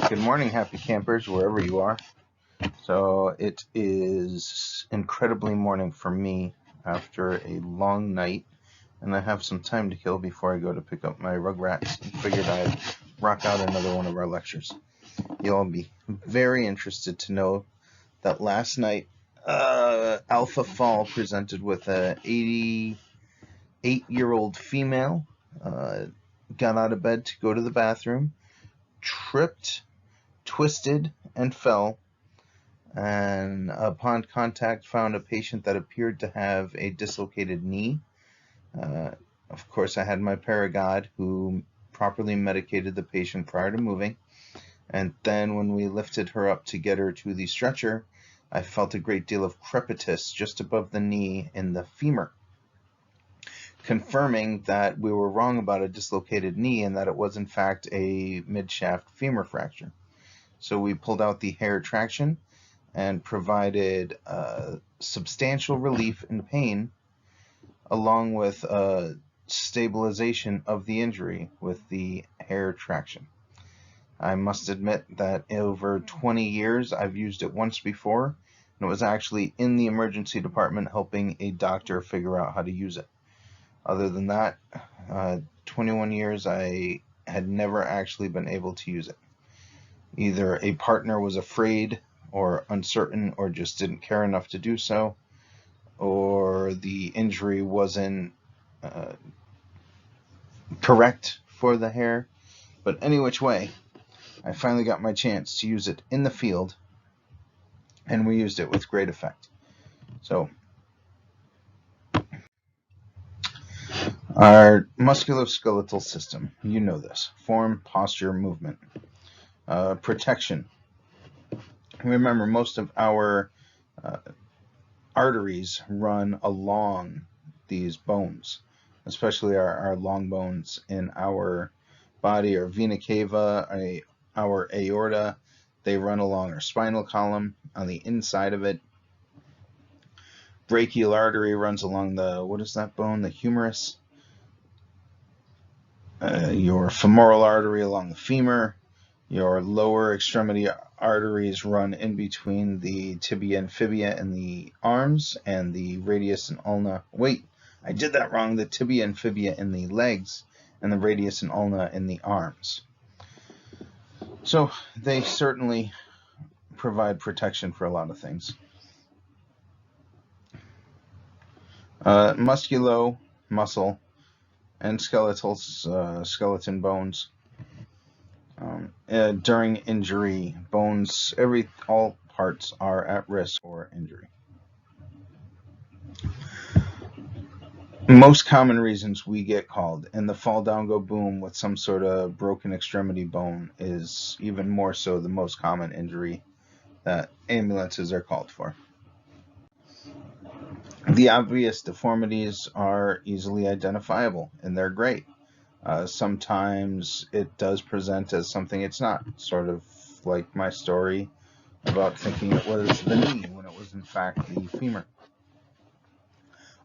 Good morning, happy campers, wherever you are. So it is incredibly morning for me after a long night, and I have some time to kill before I go to pick up my Rugrats, and figured I'd rock out another one of our lectures. You'll be very interested to know that last night, Alpha Fall presented with a 88-year-old female, got out of bed to go to the bathroom, tripped, twisted, and fell, and upon contact found a patient that appeared to have a dislocated knee. Of course, I had my paragod who properly medicated the patient prior to moving, and then when we lifted her up to get her to the stretcher, I felt a great deal of crepitus just above the knee in the femur, confirming that we were wrong about a dislocated knee and that it was in fact a mid-shaft femur fracture. So we pulled out the hair traction and provided substantial relief in pain, along with stabilization of the injury with the hair traction. I must admit that over 20 years I've used it once before, and it was actually in the emergency department helping a doctor figure out how to use it. Other than that, 21 years I had never actually been able to use it. Either a partner was afraid or uncertain or just didn't care enough to do so, or the injury wasn't correct for the hair. But any which way, I finally got my chance to use it in the field, and we used it with great effect. So our musculoskeletal system, you know this: form, posture, movement, protection. Remember, most of our arteries run along these bones, especially our long bones in our body, our vena cava, our aorta. They run along our spinal column on the inside of it. Brachial artery runs along what is that bone? The humerus. Your femoral artery along the femur. Your lower extremity arteries run in between the tibia and fibia in the arms, and the radius and ulna. Wait, I did that wrong. The tibia and fibia in the legs, and the radius and ulna in the arms. So they certainly provide protection for a lot of things. Musculo, muscle, and skeleton bones. During injury, bones, all parts are at risk for injury. Most common reasons we get called, and the fall down go boom with some sort of broken extremity bone is even more so the most common injury that ambulances are called for. The obvious deformities are easily identifiable, and they're great. Sometimes it does present as something it's not, sort of like my story about thinking it was the knee when it was in fact the femur.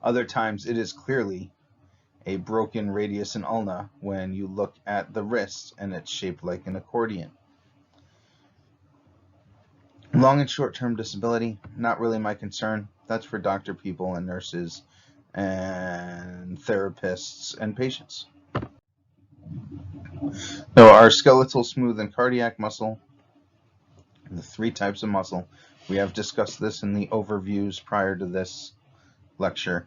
Other times it is clearly a broken radius and ulna when you look at the wrist and it's shaped like an accordion. Long and short-term disability, not really my concern. That's for doctor people and nurses and therapists and patients. So our skeletal, smooth, and cardiac muscle, the three types of muscle. We have discussed this in the overviews prior to this lecture.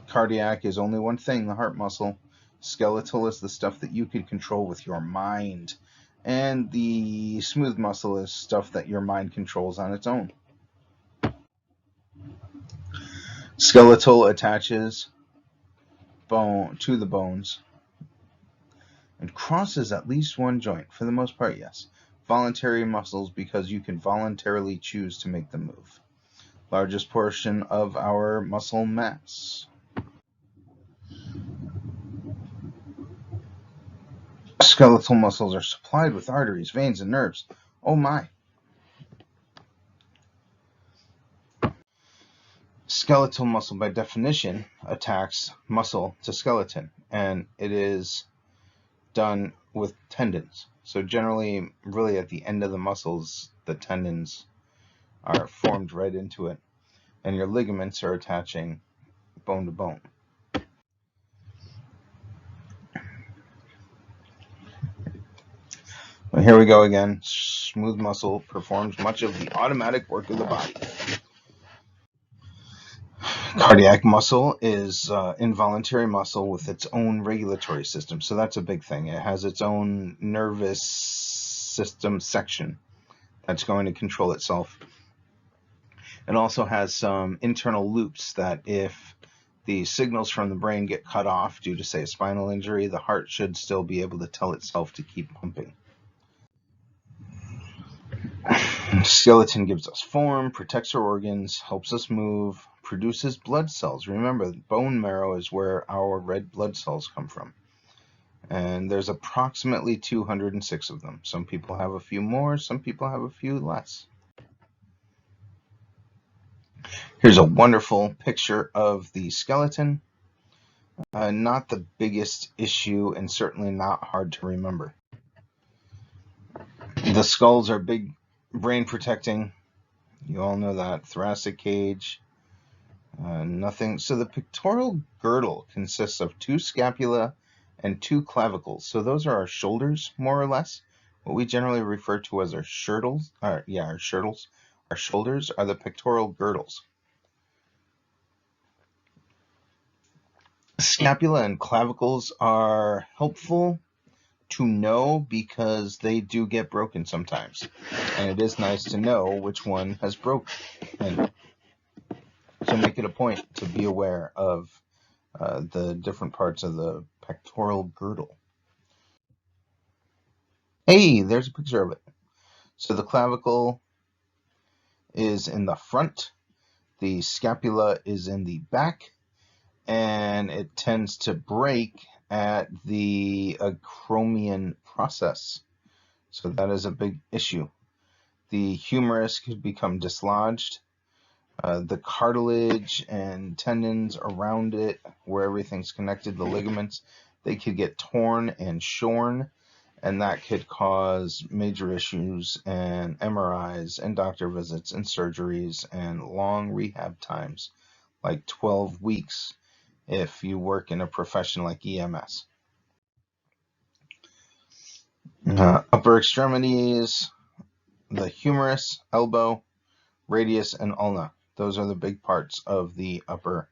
Cardiac is only one thing, the heart muscle. Skeletal is the stuff that you can control with your mind. And the smooth muscle is stuff that your mind controls on its own. Skeletal attaches to the bones and crosses at least one joint. For the most part, yes. Voluntary muscles, because you can voluntarily choose to make them move. Largest portion of our muscle mass. Skeletal muscles are supplied with arteries, veins, and nerves. Oh my. Skeletal muscle, by definition, attacks muscle to skeleton, and it is done with tendons. So generally, really at the end of the muscles, the tendons are formed right into it, and your ligaments are attaching bone to bone. Well, here we go again. Smooth muscle performs much of the automatic work of the body. Cardiac muscle is involuntary muscle with its own regulatory system. So that's a big thing. It has its own nervous system section that's going to control itself. It also has some internal loops that if the signals from the brain get cut off due to, say, a spinal injury, the heart should still be able to tell itself to keep pumping. Skeleton gives us form, protects our organs, helps us move, produces blood cells. Remember, bone marrow is where our red blood cells come from. And there's approximately 206 of them. Some people have a few more, some people have a few less. Here's a wonderful picture of the skeleton. Not the biggest issue and certainly not hard to remember. The skulls are big, brain protecting. You all know that. Thoracic cage. Nothing. So the pectoral girdle consists of 2 scapula and 2 clavicles. So those are our shoulders, more or less. What we generally refer to as our shirtles. Our shoulders are the pectoral girdles. Scapula and clavicles are helpful to know because they do get broken sometimes. And it is nice to know which one has broken. So make it a point to be aware of the different parts of the pectoral girdle. Hey, there's a picture of it. So the clavicle is in the front, the scapula is in the back, and it tends to break at the acromion process. So that is a big issue. The humerus could become dislodged. The cartilage and tendons around it, where everything's connected, the ligaments, they could get torn and shorn, and that could cause major issues and MRIs and doctor visits and surgeries and long rehab times, like 12 weeks if you work in a profession like EMS. Upper extremities, the humerus, elbow, radius, and ulna. Those are the big parts of the upper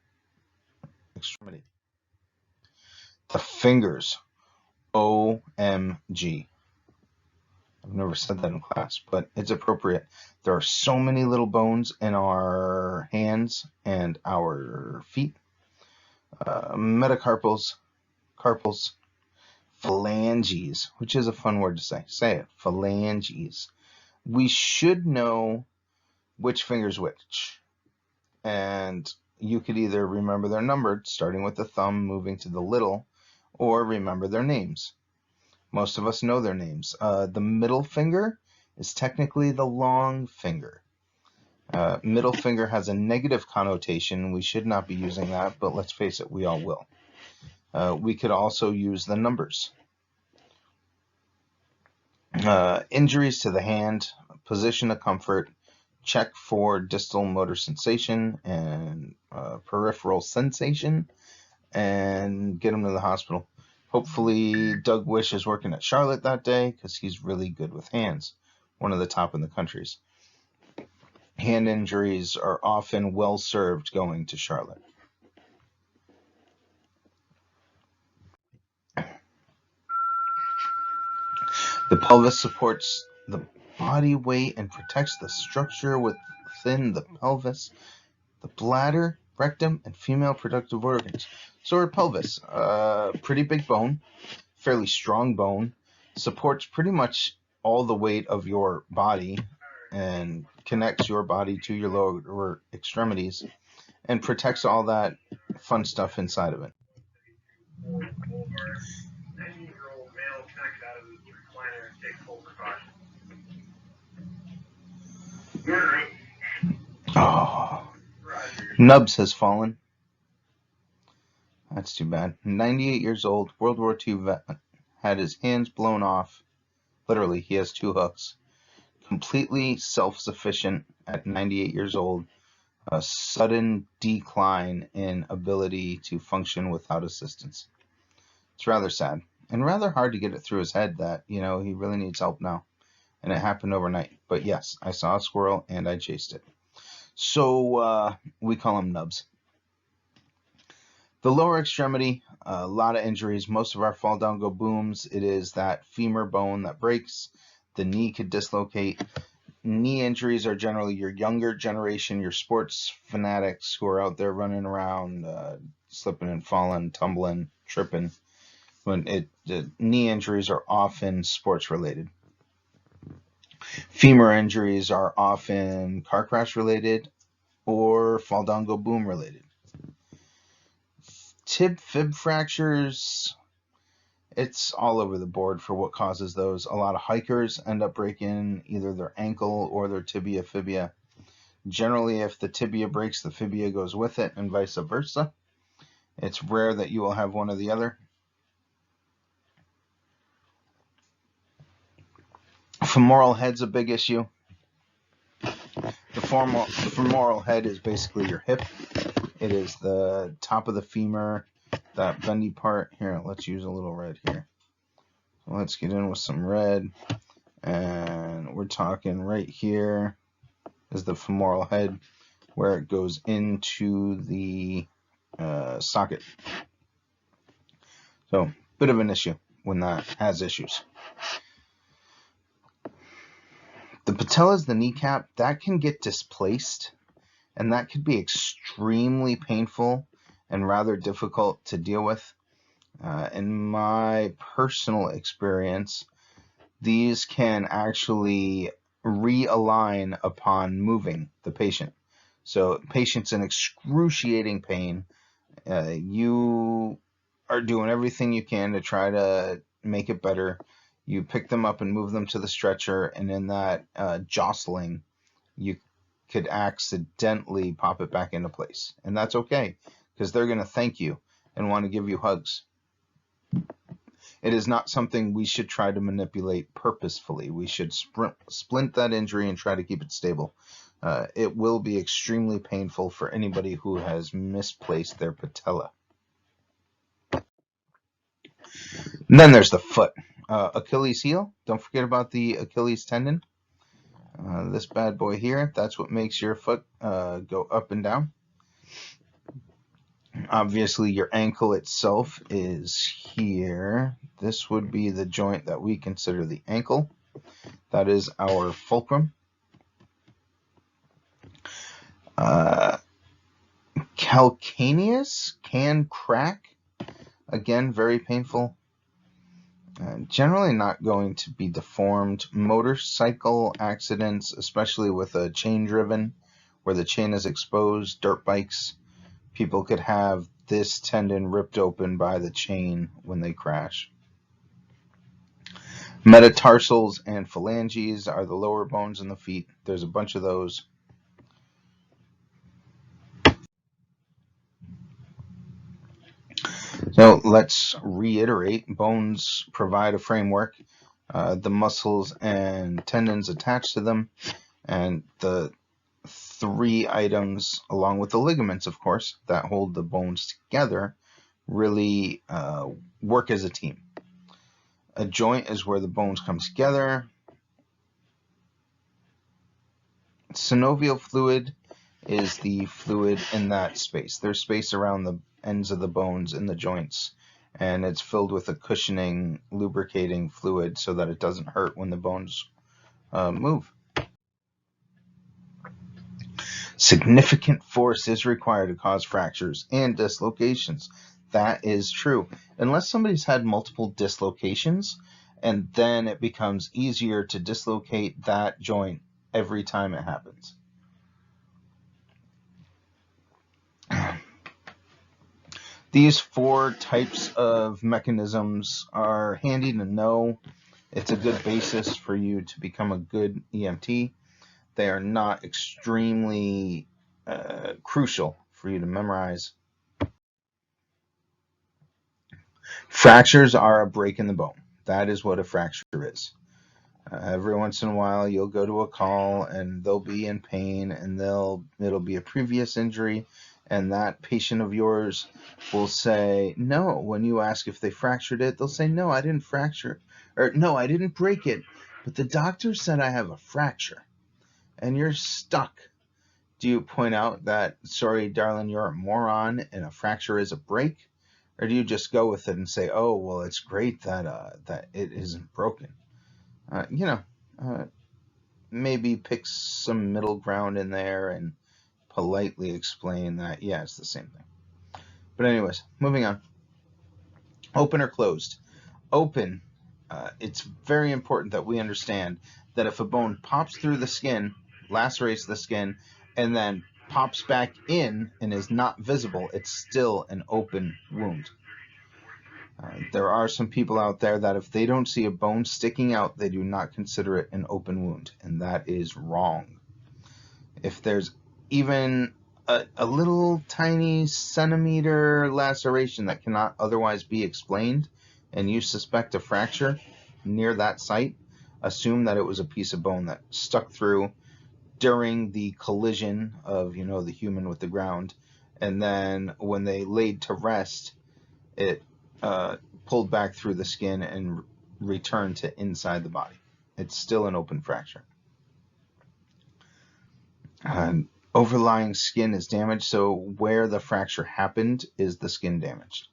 extremity. The fingers, OMG. I've never said that in class, but it's appropriate. There are so many little bones in our hands and our feet. Metacarpals, carpals, phalanges, which is a fun word to say. Say it, phalanges. We should know which finger's which. And you could either remember they're numbered, starting with the thumb, moving to the little, or remember their names. Most of us know their names. The middle finger is technically the long finger. Middle finger has a negative connotation. We should not be using that, but let's face it, we all will. We could also use the numbers. Injuries to the hand, position of comfort, check for distal motor sensation and peripheral sensation, and get them to the hospital. Hopefully Doug Wish is working at Charlotte that day because he's really good with hands, one of the top in the countries. Hand injuries are often well served going to Charlotte. The pelvis supports the body weight and protects the structure within the pelvis, the bladder, rectum, and female productive organs. So our pelvis, pretty big bone, fairly strong bone, supports pretty much all the weight of your body and connects your body to your lower extremities and protects all that fun stuff inside of it. Oh, Nubs has fallen. That's too bad. 98 years old, World War II vet, had his hands blown off, Literally, he has 2 hooks. Completely self-sufficient at 98 years old. A sudden decline in ability to function without assistance. It's rather sad and rather hard to get it through his head that, he really needs help now. And it happened overnight. But yes, I saw a squirrel and I chased it. So we call him Nubs. The lower extremity, a lot of injuries. Most of our fall down go booms. It is that femur bone that breaks. The knee could dislocate. Knee injuries are generally your younger generation, your sports fanatics who are out there running around, slipping and falling, tumbling, tripping. The knee injuries are often sports related. Femur injuries are often car crash related or fall down go boom related. Tib-fib fractures, it's all over the board for what causes those. A lot of hikers end up breaking either their ankle or their tibia fibia. Generally, if the tibia breaks, the fibia goes with it and vice versa. It's rare that you will have one or the other. Femoral head's a big issue. The femoral head is basically your hip. It is the top of the femur, that bendy part. Here, let's use a little red here. So let's get in with some red. And we're talking right here is the femoral head where it goes into the socket. So, bit of an issue when that has issues. The patella is the kneecap. That can get displaced, and that could be extremely painful and rather difficult to deal with. In my personal experience, these can actually realign upon moving the patient. So patient's in excruciating pain. You are doing everything you can to try to make it better. You pick them up and move them to the stretcher, and in that jostling, you could accidentally pop it back into place. And that's okay, because they're going to thank you and want to give you hugs. It is not something we should try to manipulate purposefully. We should splint that injury and try to keep it stable. It will be extremely painful for anybody who has misplaced their patella. And then there's the foot. Achilles heel. Don't forget about the Achilles tendon. This bad boy here, that's what makes your foot go up and down. Obviously, your ankle itself is here. This would be the joint that we consider the ankle. That is our fulcrum. Calcaneus can crack. Again, very painful. Generally not going to be deformed. Motorcycle accidents, especially with a chain driven, where the chain is exposed, dirt bikes, people could have this tendon ripped open by the chain when they crash. Metatarsals and phalanges are the lower bones in the feet. There's a bunch of those. So let's reiterate. Bones provide a framework, the muscles and tendons attached to them, and the 3 items, along with the ligaments, of course, that hold the bones together, really work as a team. A joint is where the bones come together. Synovial fluid is the fluid in that space. There's space around the ends of the bones in the joints, and it's filled with a cushioning, lubricating fluid so that it doesn't hurt when the bones move. Significant force is required to cause fractures and dislocations. That is true. Unless somebody's had multiple dislocations, and then it becomes easier to dislocate that joint every time it happens. These 4 types of mechanisms are handy to know. It's a good basis for you to become a good EMT. They are not extremely crucial for you to memorize. Fractures are a break in the bone. That is what a fracture is. Every once in a while, you'll go to a call and they'll be in pain, and it'll be a previous injury, and that patient of yours will say no. When you ask if they fractured it, they'll say no, I didn't fracture, or no, I didn't break it, but the doctor said I have a fracture, and you're stuck. Do you point out that, sorry, darling, you're a moron and a fracture is a break? Or do you just go with it and say, oh, well, it's great that it isn't broken? Uh, you know, uh, Maybe pick some middle ground in there and politely explain that, yeah, it's the same thing. But anyways, moving on. Open or closed? Open, it's very important that we understand that if a bone pops through the skin, lacerates the skin, and then pops back in and is not visible, it's still an open wound. There are some people out there that if they don't see a bone sticking out, they do not consider it an open wound, and that is wrong. If there's even a little tiny centimeter laceration that cannot otherwise be explained, and you suspect a fracture near that site, assume that it was a piece of bone that stuck through during the collision of, the human with the ground, and then when they laid to rest, it pulled back through the skin and returned to inside the body. It's still an open fracture. Overlying skin is damaged, so where the fracture happened is the skin damaged.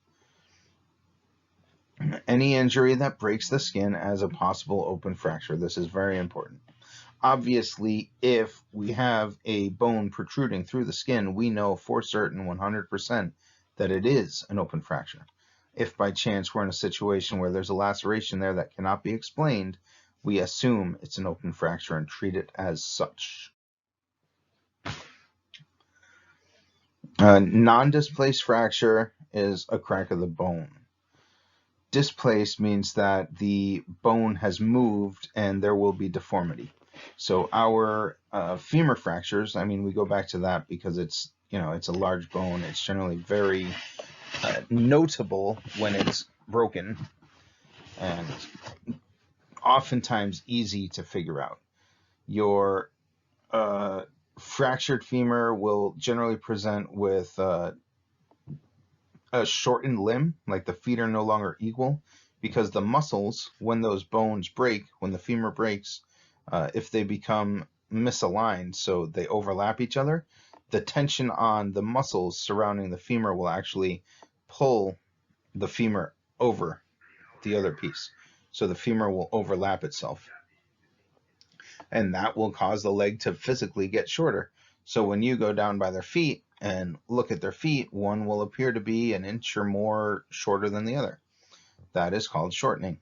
Any injury that breaks the skin as a possible open fracture. This is very important. Obviously, if we have a bone protruding through the skin, we know for certain 100% that it is an open fracture. If by chance we're in a situation where there's a laceration there that cannot be explained, we assume it's an open fracture and treat it as such. Non-displaced fracture is a crack of the bone. Displaced means that the bone has moved and there will be deformity. So our femur fractures, we go back to that because it's a large bone. It's generally very notable when it's broken and oftentimes easy to figure out. Your fractured femur will generally present with a shortened limb, like the feet are no longer equal, because the muscles, when those bones break, when the femur breaks, if they become misaligned, so they overlap each other, the tension on the muscles surrounding the femur will actually pull the femur over the other piece. So the femur will overlap itself. And that will cause the leg to physically get shorter. So when you go down by their feet and look at their feet, one will appear to be an inch or more shorter than the other. That is called shortening.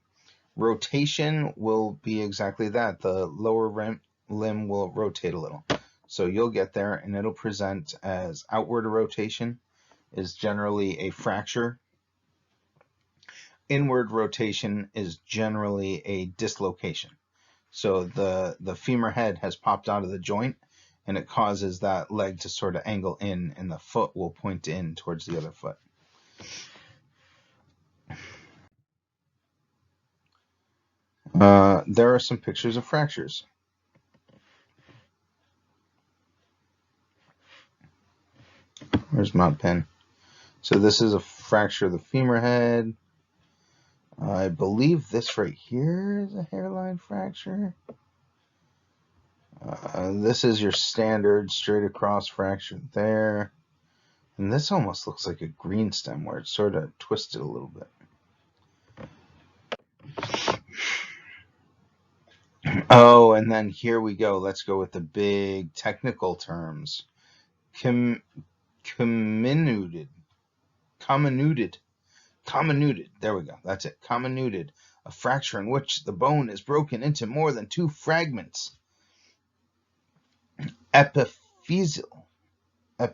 Rotation will be exactly that. The lower limb will rotate a little. So you'll get there and it'll present as outward rotation is generally a fracture. Inward rotation is generally a dislocation. So the femur head has popped out of the joint and it causes that leg to sort of angle in and the foot will point in towards the other foot. There are some pictures of fractures. Where's my pen? So this is a fracture of the femur head. I believe this right here is a hairline fracture. This is your standard straight across fracture there. And this almost looks like a green stem where it's sort of twisted a little bit. Oh, and then here we go. Let's go with the big technical terms. Comminuted. There we go. That's it. Comminuted. A fracture in which the bone is broken into more than two fragments. Epiphyseal. A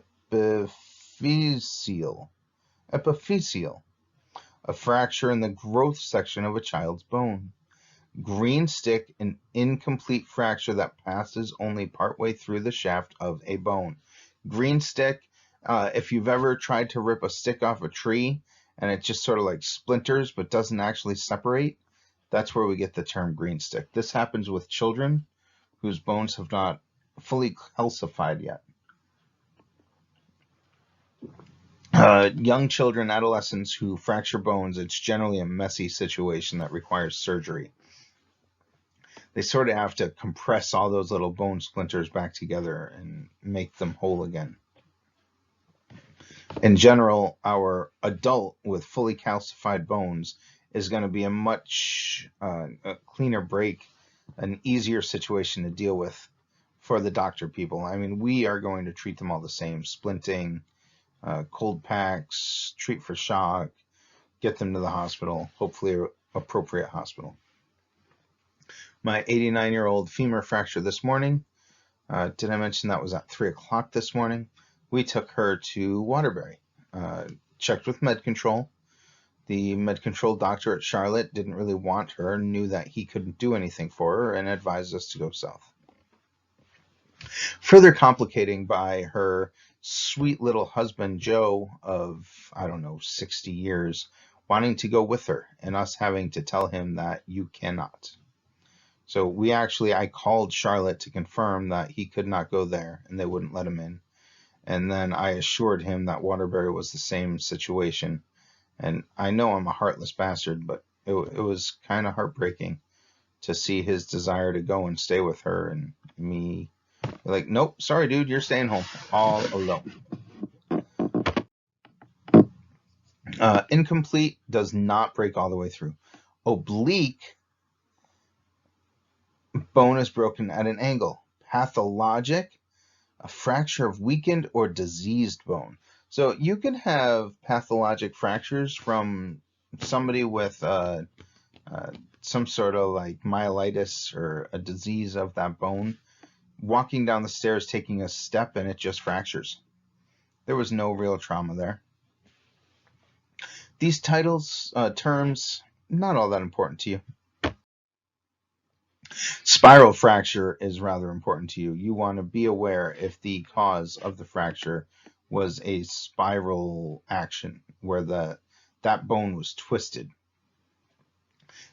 fracture in the growth section of a child's bone. Green stick, an incomplete fracture that passes only partway through the shaft of a bone. Green stick, if you've ever tried to rip a stick off a tree and it just sort of like splinters but doesn't actually separate, That's where we get the term green stick. This happens with children whose bones have not fully calcified yet. Young children, adolescents who fracture bones, it's generally a messy situation that requires surgery. They sort of have to compress all those little bone splinters back together and make them whole again. In general, our adult with fully calcified bones is going to be a much a cleaner break, an easier situation to deal with for the doctor people. I mean, we are going to treat them all the same: splinting, cold packs, treat for shock, get them to the hospital, hopefully an appropriate hospital. My 89-year-old femur fracture this morning, did I mention that was at 3 o'clock this morning? We took her to Waterbury, checked with med control. The med control doctor at Charlotte didn't really want her, knew that he couldn't do anything for her, and advised us to go south. Further complicating by her sweet little husband, Joe, of, 60 years, wanting to go with her, and us having to tell him that you cannot. So I called Charlotte to confirm that he could not go there, and they wouldn't let him in. And then I assured him that Waterbury was the same situation. And I know I'm a heartless bastard, but it was kind of heartbreaking to see his desire to go and stay with her, and me like, nope, sorry, dude, you're staying home all alone. Incomplete does not break all the way through. Oblique, bone is broken at an angle. Pathologic, a fracture of weakened or diseased bone. So you could have pathologic fractures from somebody with some sort of like myelitis or a disease of that bone, walking down the stairs, taking a step, and it just fractures. There was no real trauma there. These terms, not all that important to you. Spiral fracture is rather important to you. You want to be aware if the cause of the fracture was a spiral action where that bone was twisted.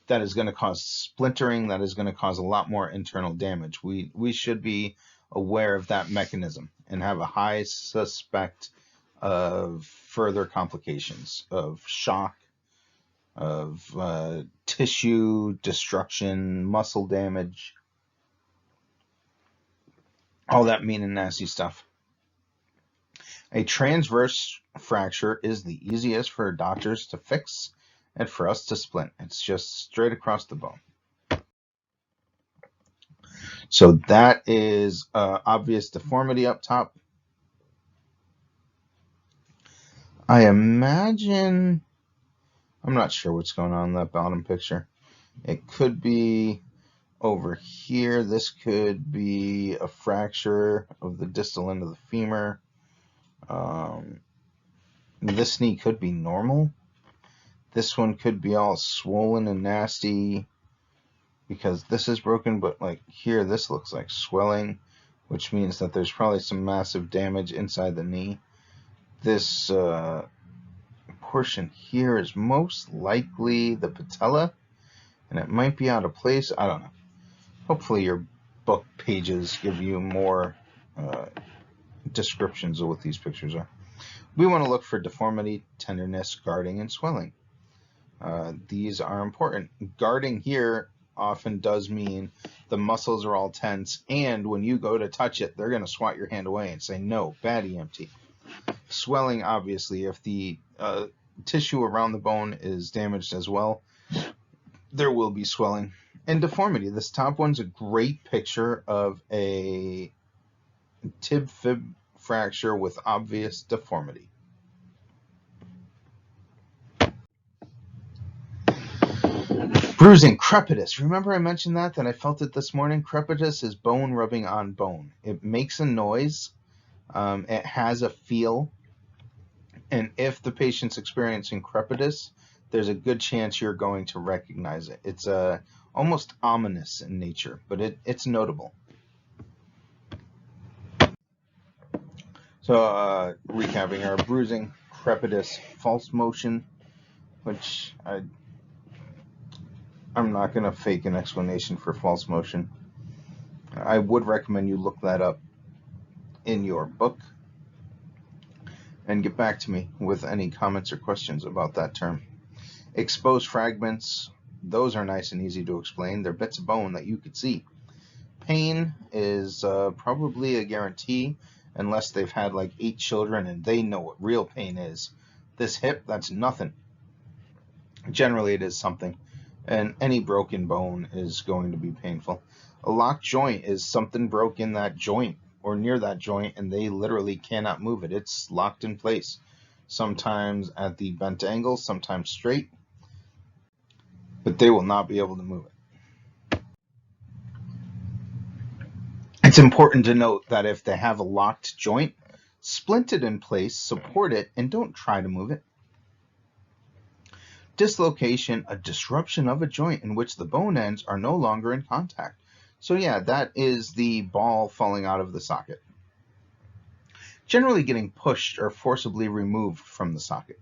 That is going to cause splintering. That is going to cause a lot more internal damage. We should be aware of that mechanism and have a high suspect of further complications, of shock, of tissue destruction, muscle damage, all that mean and nasty stuff. A transverse fracture is the easiest for doctors to fix and for us to splint. It's just straight across the bone. So that is obvious deformity up top. I imagine, I'm not sure what's going on in that bottom picture. It could be over here. This could be a fracture of the distal end of the femur. This knee could be normal. This one could be all swollen and nasty because this is broken, but like here, this looks like swelling, which means that there's probably some massive damage inside the knee. This portion here is most likely the patella, and it might be out of place. I don't know. Hopefully your book pages give you more descriptions of what these pictures are. We want to look for deformity, tenderness, guarding, and swelling. These are important. Guarding here often does mean the muscles are all tense, and when you go to touch it, they're going to swat your hand away and say, no, bad EMT. Swelling, obviously, if the tissue around the bone is damaged as well, there will be swelling. And deformity, this top one's a great picture of a tib-fib fracture with obvious deformity. Bruising, crepitus. Remember I mentioned that I felt it this morning? Crepitus is bone rubbing on bone. It makes a noise. It has a feel. And if the patient's experiencing crepitus, there's a good chance you're going to recognize it. It's almost ominous in nature, but it's notable. So recapping our bruising, crepitus, false motion, which I I'm not going to fake an explanation for false motion. I would recommend you look that up in your book and get back to me with any comments or questions about that term. Exposed fragments, those are nice and easy to explain. They're bits of bone that you could see. Pain is probably a guarantee unless they've had like 8 children and they know what real pain is. This hip, that's nothing. Generally it is something, and any broken bone is going to be painful. A locked joint is something broke in that joint or near that joint and they literally cannot move it. It's locked in place, sometimes at the bent angle, sometimes straight, but they will not be able to move it. It's important to note that if they have a locked joint, splint it in place, support it, and don't try to move it. Dislocation, a disruption of a joint in which the bone ends are no longer in contact. So yeah, that is the ball falling out of the socket. Generally getting pushed or forcibly removed from the socket.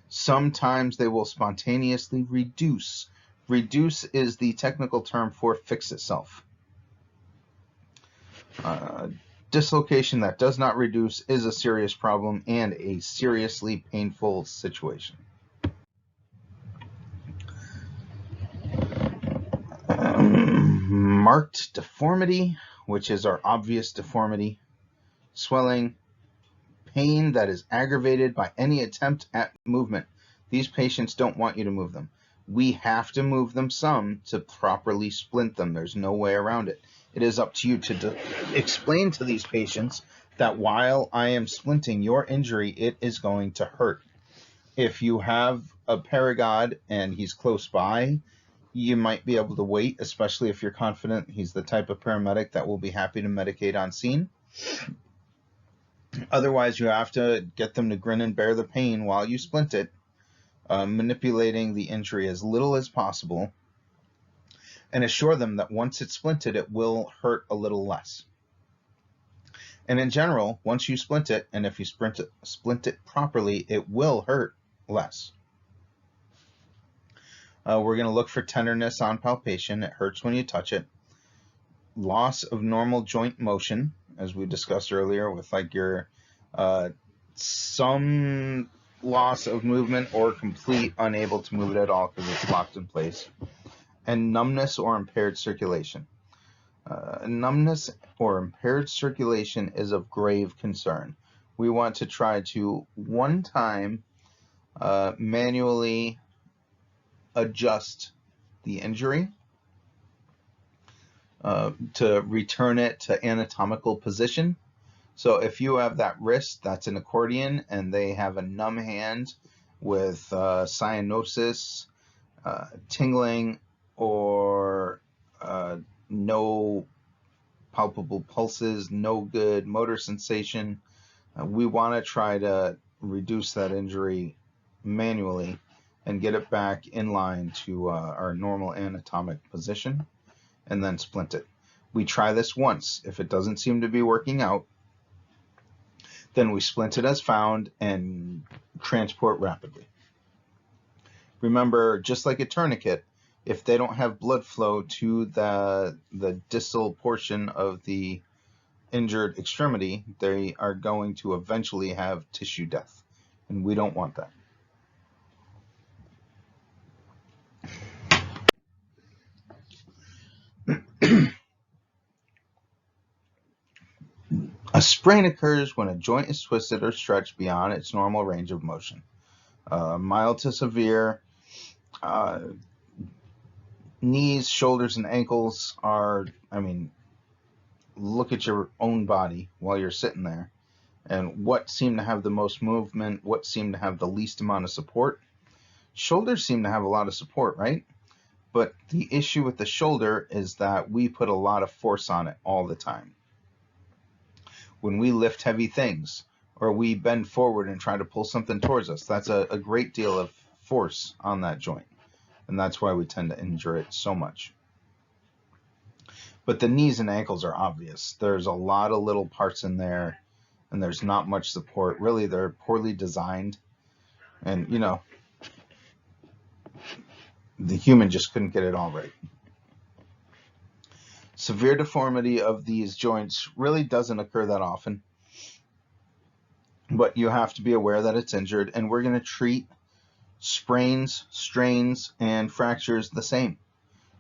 Sometimes they will spontaneously reduce. Reduce is the technical term for fix itself. Dislocation that does not reduce is a serious problem and a seriously painful situation. Marked deformity, which is our obvious deformity. Swelling, pain that is aggravated by any attempt at movement. These patients don't want you to move them. We have to move them some to properly splint them. There's no way around it. It is up to you to explain to these patients that while I am splinting your injury, it is going to hurt. If you have a paragod and he's close by, you might be able to wait, especially if you're confident he's the type of paramedic that will be happy to medicate on scene. Otherwise, you have to get them to grin and bear the pain while you splint it, manipulating the injury as little as possible, and assure them that once it's splinted, it will hurt a little less. And in general, once you splint it, and if you splint it properly, it will hurt less. We're going to look for tenderness on palpation. It hurts when you touch it. Loss of normal joint motion, as we discussed earlier, with like your some loss of movement or complete unable to move it at all because it's locked in place. And numbness or impaired circulation. Numbness or impaired circulation is of grave concern. We want to try to one time manually adjust the injury to return it to anatomical position. So if you have that wrist that's an accordion and they have a numb hand with cyanosis, tingling, or no palpable pulses, no good motor sensation, we want to try to reduce that injury manually and get it back in line to our normal anatomic position, and then splint it. We try this once. If it doesn't seem to be working out, then we splint it as found and transport rapidly. Remember, just like a tourniquet, if they don't have blood flow to the distal portion of the injured extremity, they are going to eventually have tissue death, and we don't want that. A sprain occurs when a joint is twisted or stretched beyond its normal range of motion. Mild to severe. Knees, shoulders, and ankles are, look at your own body while you're sitting there and what seem to have the most movement, what seem to have the least amount of support. Shoulders seem to have a lot of support, right? But the issue with the shoulder is that we put a lot of force on it all the time. When we lift heavy things or we bend forward and try to pull something towards us, that's a great deal of force on that joint. And that's why we tend to injure it so much. But the knees and ankles are obvious. There's a lot of little parts in there and there's not much support. Really, they're poorly designed. And, the human just couldn't get it all right. Severe deformity of these joints really doesn't occur that often, but you have to be aware that it's injured, and we're going to treat sprains, strains, and fractures the same.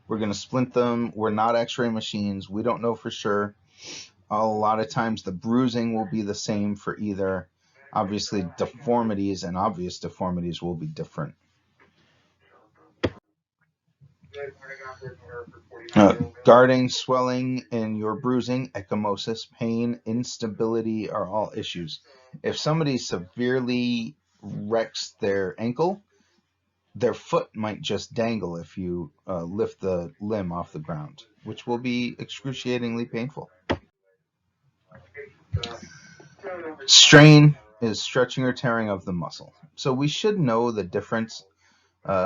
We're going to splint them. We're not x-ray machines. We don't know for sure. A lot of times the bruising will be the same for either. Obviously, deformities and obvious deformities will be different. Guarding, swelling, and your bruising, ecchymosis, pain, instability are all issues. If somebody severely wrecks their ankle, their foot might just dangle if you lift the limb off the ground, which will be excruciatingly painful. Strain is stretching or tearing of the muscle. So we should know the difference,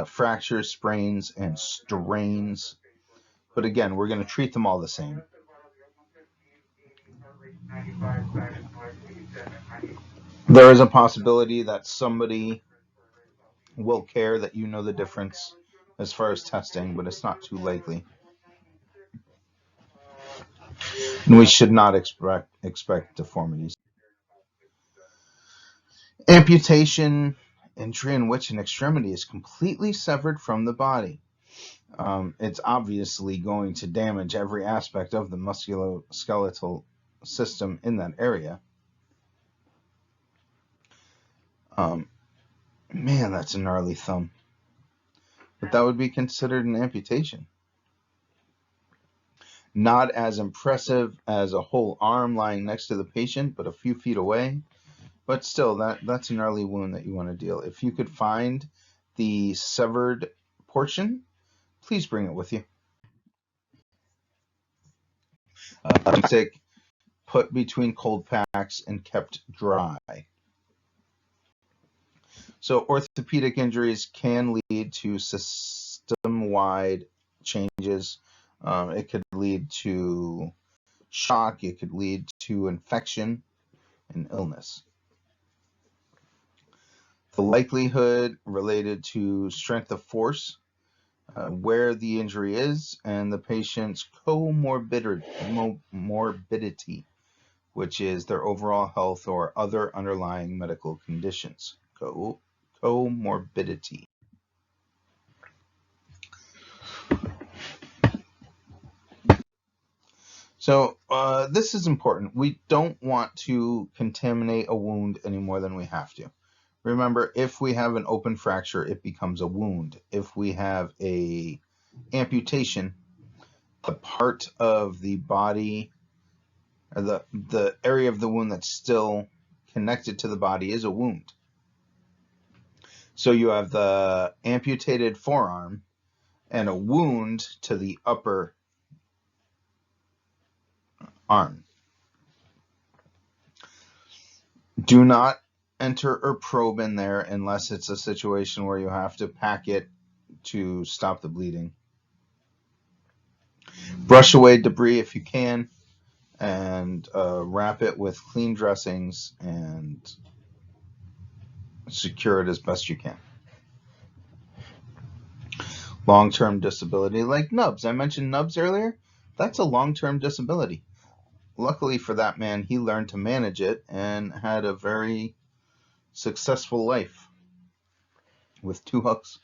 fractures, sprains, and strains. But again, we're going to treat them all the same. There is a possibility that somebody will care that you know the difference as far as testing, but it's not too likely. And we should not expect deformities. Amputation, injury in which an extremity is completely severed from the body. It's obviously going to damage every aspect of the musculoskeletal system in that area. Man, that's a gnarly thumb. But that would be considered an amputation. Not as impressive as a whole arm lying next to the patient, but a few feet away. But still, that's a gnarly wound that you want to deal. If you could find the severed portion, please bring it with you. Put between cold packs and kept dry. So orthopedic injuries can lead to system-wide changes. It could lead to shock. It could lead to infection and illness. The likelihood related to strength of force, where the injury is, and the patient's comorbidity, which is their overall health or other underlying medical conditions. Comorbidity. So this is important. We don't want to contaminate a wound any more than we have to. Remember, if we have an open fracture, it becomes a wound. If we have a amputation, the part of the body, or the area of the wound that's still connected to the body is a wound. So you have the amputated forearm and a wound to the upper arm. Do not enter or probe in there unless it's a situation where you have to pack it to stop the bleeding. Brush away debris if you can, and wrap it with clean dressings and secure it as best you can. Long-term disability, like nubs. I mentioned nubs earlier. That's a long-term disability. Luckily for that man, he learned to manage it and had a very successful life with 2 hooks.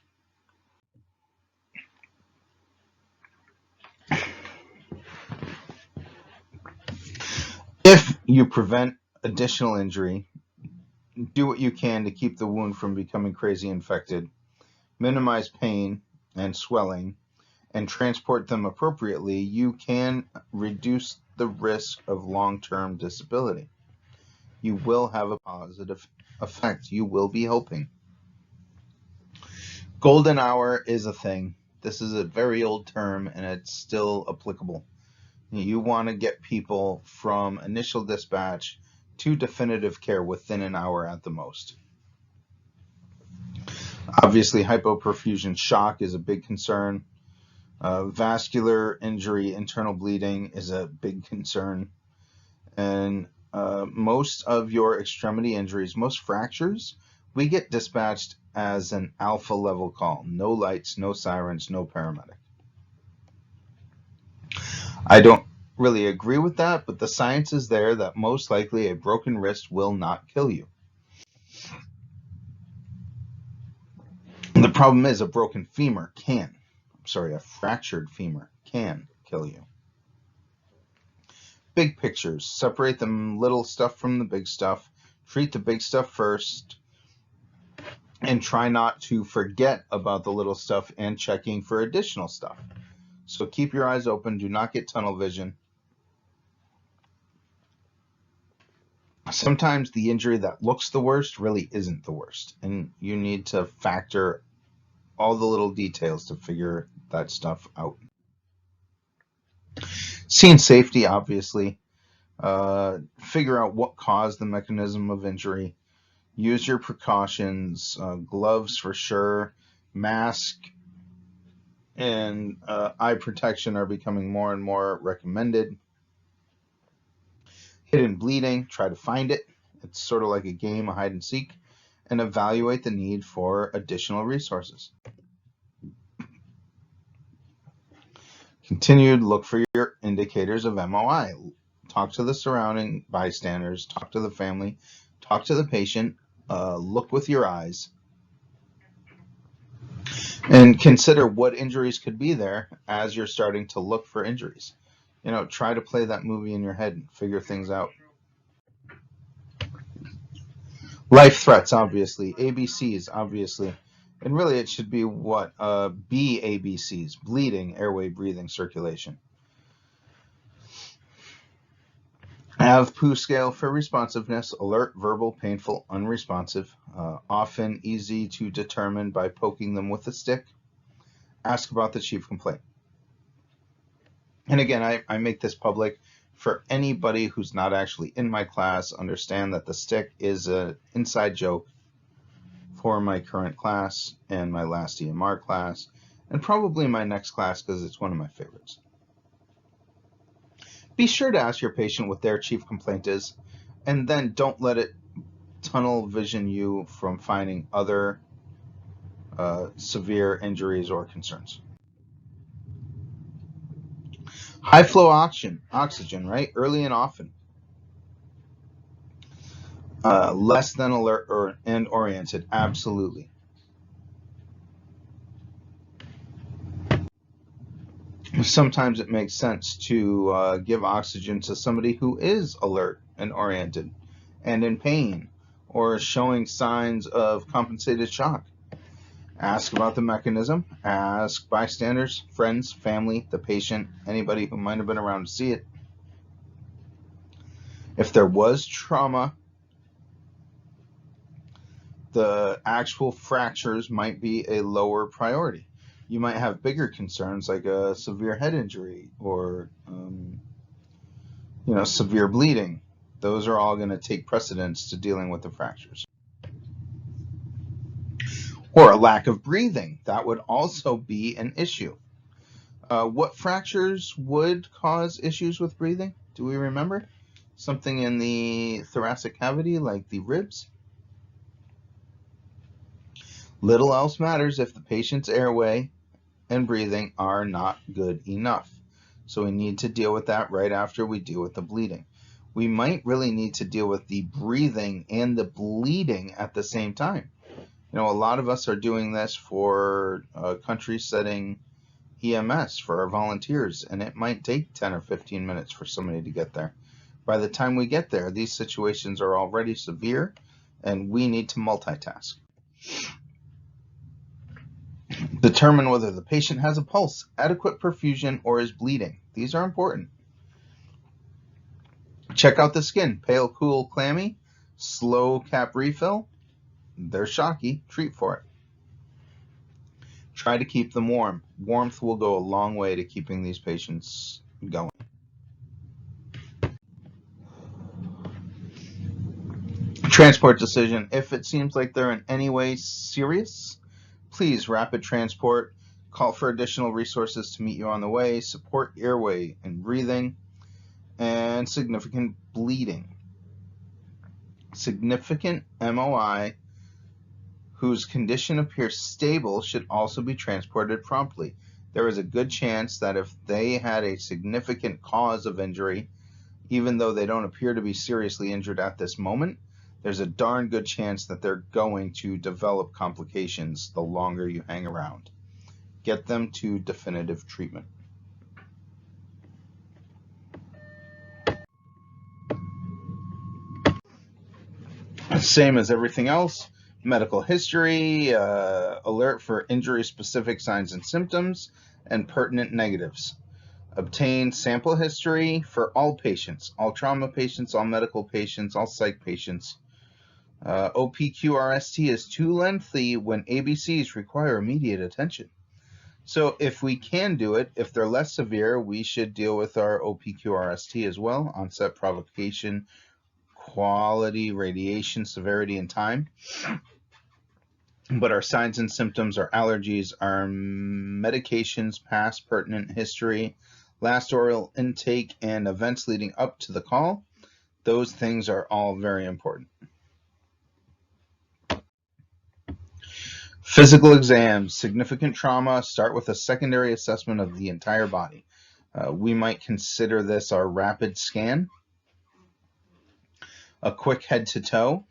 If you prevent additional injury, do what you can to keep the wound from becoming crazy infected, minimize pain and swelling, and transport them appropriately, you can reduce the risk of long-term disability. You will have a positive effect. You will be helping. Golden hour is a thing. This is a very old term, and it's still applicable. You want to get people from initial dispatch to definitive care within an hour at the most. Obviously, hypoperfusion shock is a big concern. Vascular injury, internal bleeding is a big concern. And most of your extremity injuries, most fractures, we get dispatched as an alpha level call. No lights, no sirens, no paramedic. I don't really agree with that, but the science is there that most likely a broken wrist will not kill you. The problem is a broken femur can. A fractured femur can kill you. Big pictures. Separate the little stuff from the big stuff. Treat the big stuff first. And try not to forget about the little stuff and checking for additional stuff. So keep your eyes open. Do not get tunnel vision. Sometimes the injury that looks the worst really isn't the worst. And you need to factor all the little details to figure that stuff out. Scene safety, obviously. Figure out what caused the mechanism of injury. Use your precautions, gloves for sure, mask and eye protection are becoming more and more recommended. Hidden bleeding, try to find it. It's sort of like a game of hide and seek, and evaluate the need for additional resources. Continued, look for your indicators of MOI. Talk to the surrounding bystanders, talk to the family, talk to the patient, look with your eyes, and consider what injuries could be there as you're starting to look for injuries. Try to play that movie in your head and figure things out. Life threats, obviously. ABCs, obviously. And really it should be what? BABCs, bleeding, airway, breathing, circulation. Have POO scale for responsiveness, alert, verbal, painful, unresponsive, often easy to determine by poking them with a stick. Ask about the chief complaint. And again, I make this public for anybody who's not actually in my class. Understand that the stick is an inside joke for my current class and my last EMR class, and probably my next class because it's one of my favorites. Be sure to ask your patient what their chief complaint is, and then don't let it tunnel vision you from finding other severe injuries or concerns. High flow oxygen, right? Early and often. Less than alert and oriented, absolutely. Sometimes it makes sense to give oxygen to somebody who is alert and oriented and in pain or showing signs of compensated shock. Ask about the mechanism. Ask bystanders, friends, family, the patient, anybody who might have been around to see it. If there was trauma, the actual fractures might be a lower priority. You might have bigger concerns like a severe head injury or severe bleeding. Those are all going to take precedence to dealing with the fractures. Or a lack of breathing. That would also be an issue. What fractures would cause issues with breathing? Do we remember? Something in the thoracic cavity like the ribs? Little else matters if the patient's airway and breathing are not good enough. So we need to deal with that right after we deal with the bleeding. We might really need to deal with the breathing and the bleeding at the same time. A lot of us are doing this for country setting EMS for our volunteers, and it might take 10 or 15 minutes for somebody to get there. By the time we get there, these situations are already severe, and we need to multitask. Determine whether the patient has a pulse, adequate perfusion, or is bleeding. These are important. Check out the skin. Pale, cool, clammy, slow cap refill. They're shocky. Treat for it. Try to keep them warm. Warmth will go a long way to keeping these patients going. Transport decision. If it seems like they're in any way serious, please rapid transport. Call for additional resources to meet you on the way. Support airway and breathing, and significant bleeding. Significant MOI whose condition appears stable should also be transported promptly. There is a good chance that if they had a significant cause of injury, even though they don't appear to be seriously injured at this moment, there's a darn good chance that they're going to develop complications the longer you hang around. Get them to definitive treatment. Same as everything else, medical history, alert for injury-specific signs and symptoms, and pertinent negatives. Obtain sample history for all patients, all trauma patients, all medical patients, all psych patients. OPQRST is too lengthy when ABCs require immediate attention. So if we can do it, if they're less severe, we should deal with our OPQRST as well, onset, provocation, quality, radiation, severity, and time. But our signs and symptoms, our allergies, our medications, past pertinent history, last oral intake, and events leading up to the call, those things are all very important. Physical exams, significant trauma, start with a secondary assessment of the entire body. We might consider this our rapid scan. A quick head to toe,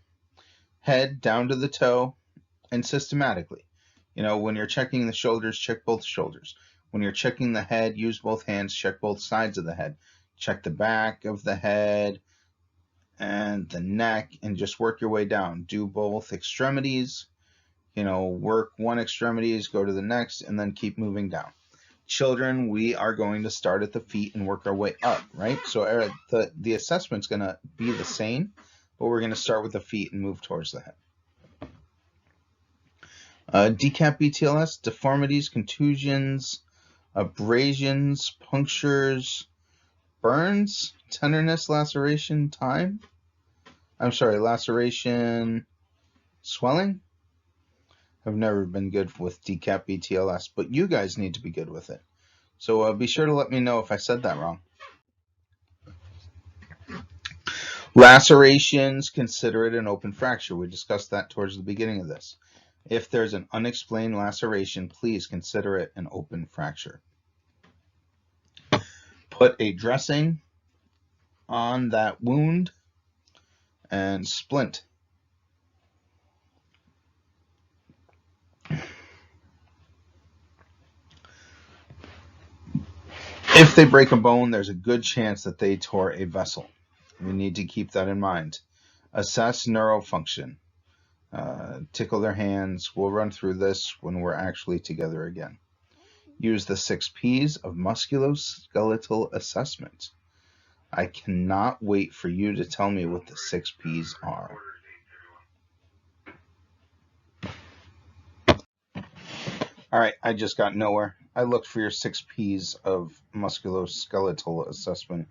head down to the toe, and systematically. When you're checking the shoulders, check both shoulders. When you're checking the head, use both hands, check both sides of the head. Check the back of the head and the neck, and just work your way down. Do both extremities. Work one extremities, go to the next, and then keep moving down. Children, we are going to start at the feet and work our way up, right? So the assessment's going to be the same, but we're going to start with the feet and move towards the head. Decap BTLS, deformities, contusions, abrasions, punctures, burns, tenderness, laceration, laceration, swelling. I've never been good with decap BTLS, but you guys need to be good with it. So be sure to let me know if I said that wrong. Lacerations, consider it an open fracture. We discussed that towards the beginning of this. If there's an unexplained laceration, please consider it an open fracture. Put a dressing on that wound and splint. If they break a bone, there's a good chance that they tore a vessel. We need to keep that in mind. Assess neurofunction. Tickle their hands. We'll run through this when we're actually together again. Use the 6 P's of musculoskeletal assessment. I cannot wait for you to tell me what the 6 P's are. All right, I just got nowhere. I looked for your 6 P's of musculoskeletal assessment,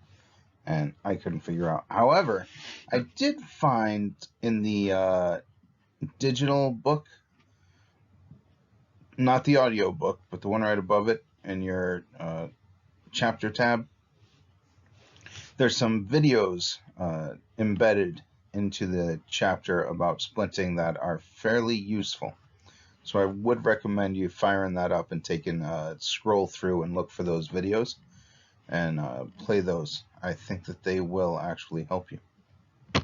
and I couldn't figure out. However, I did find in the digital book, not the audio book, but the one right above it in your chapter tab, there's some videos embedded into the chapter about splinting that are fairly useful. So I would recommend you firing that up and taking a scroll through and look for those videos and play those. I think that they will actually help you. All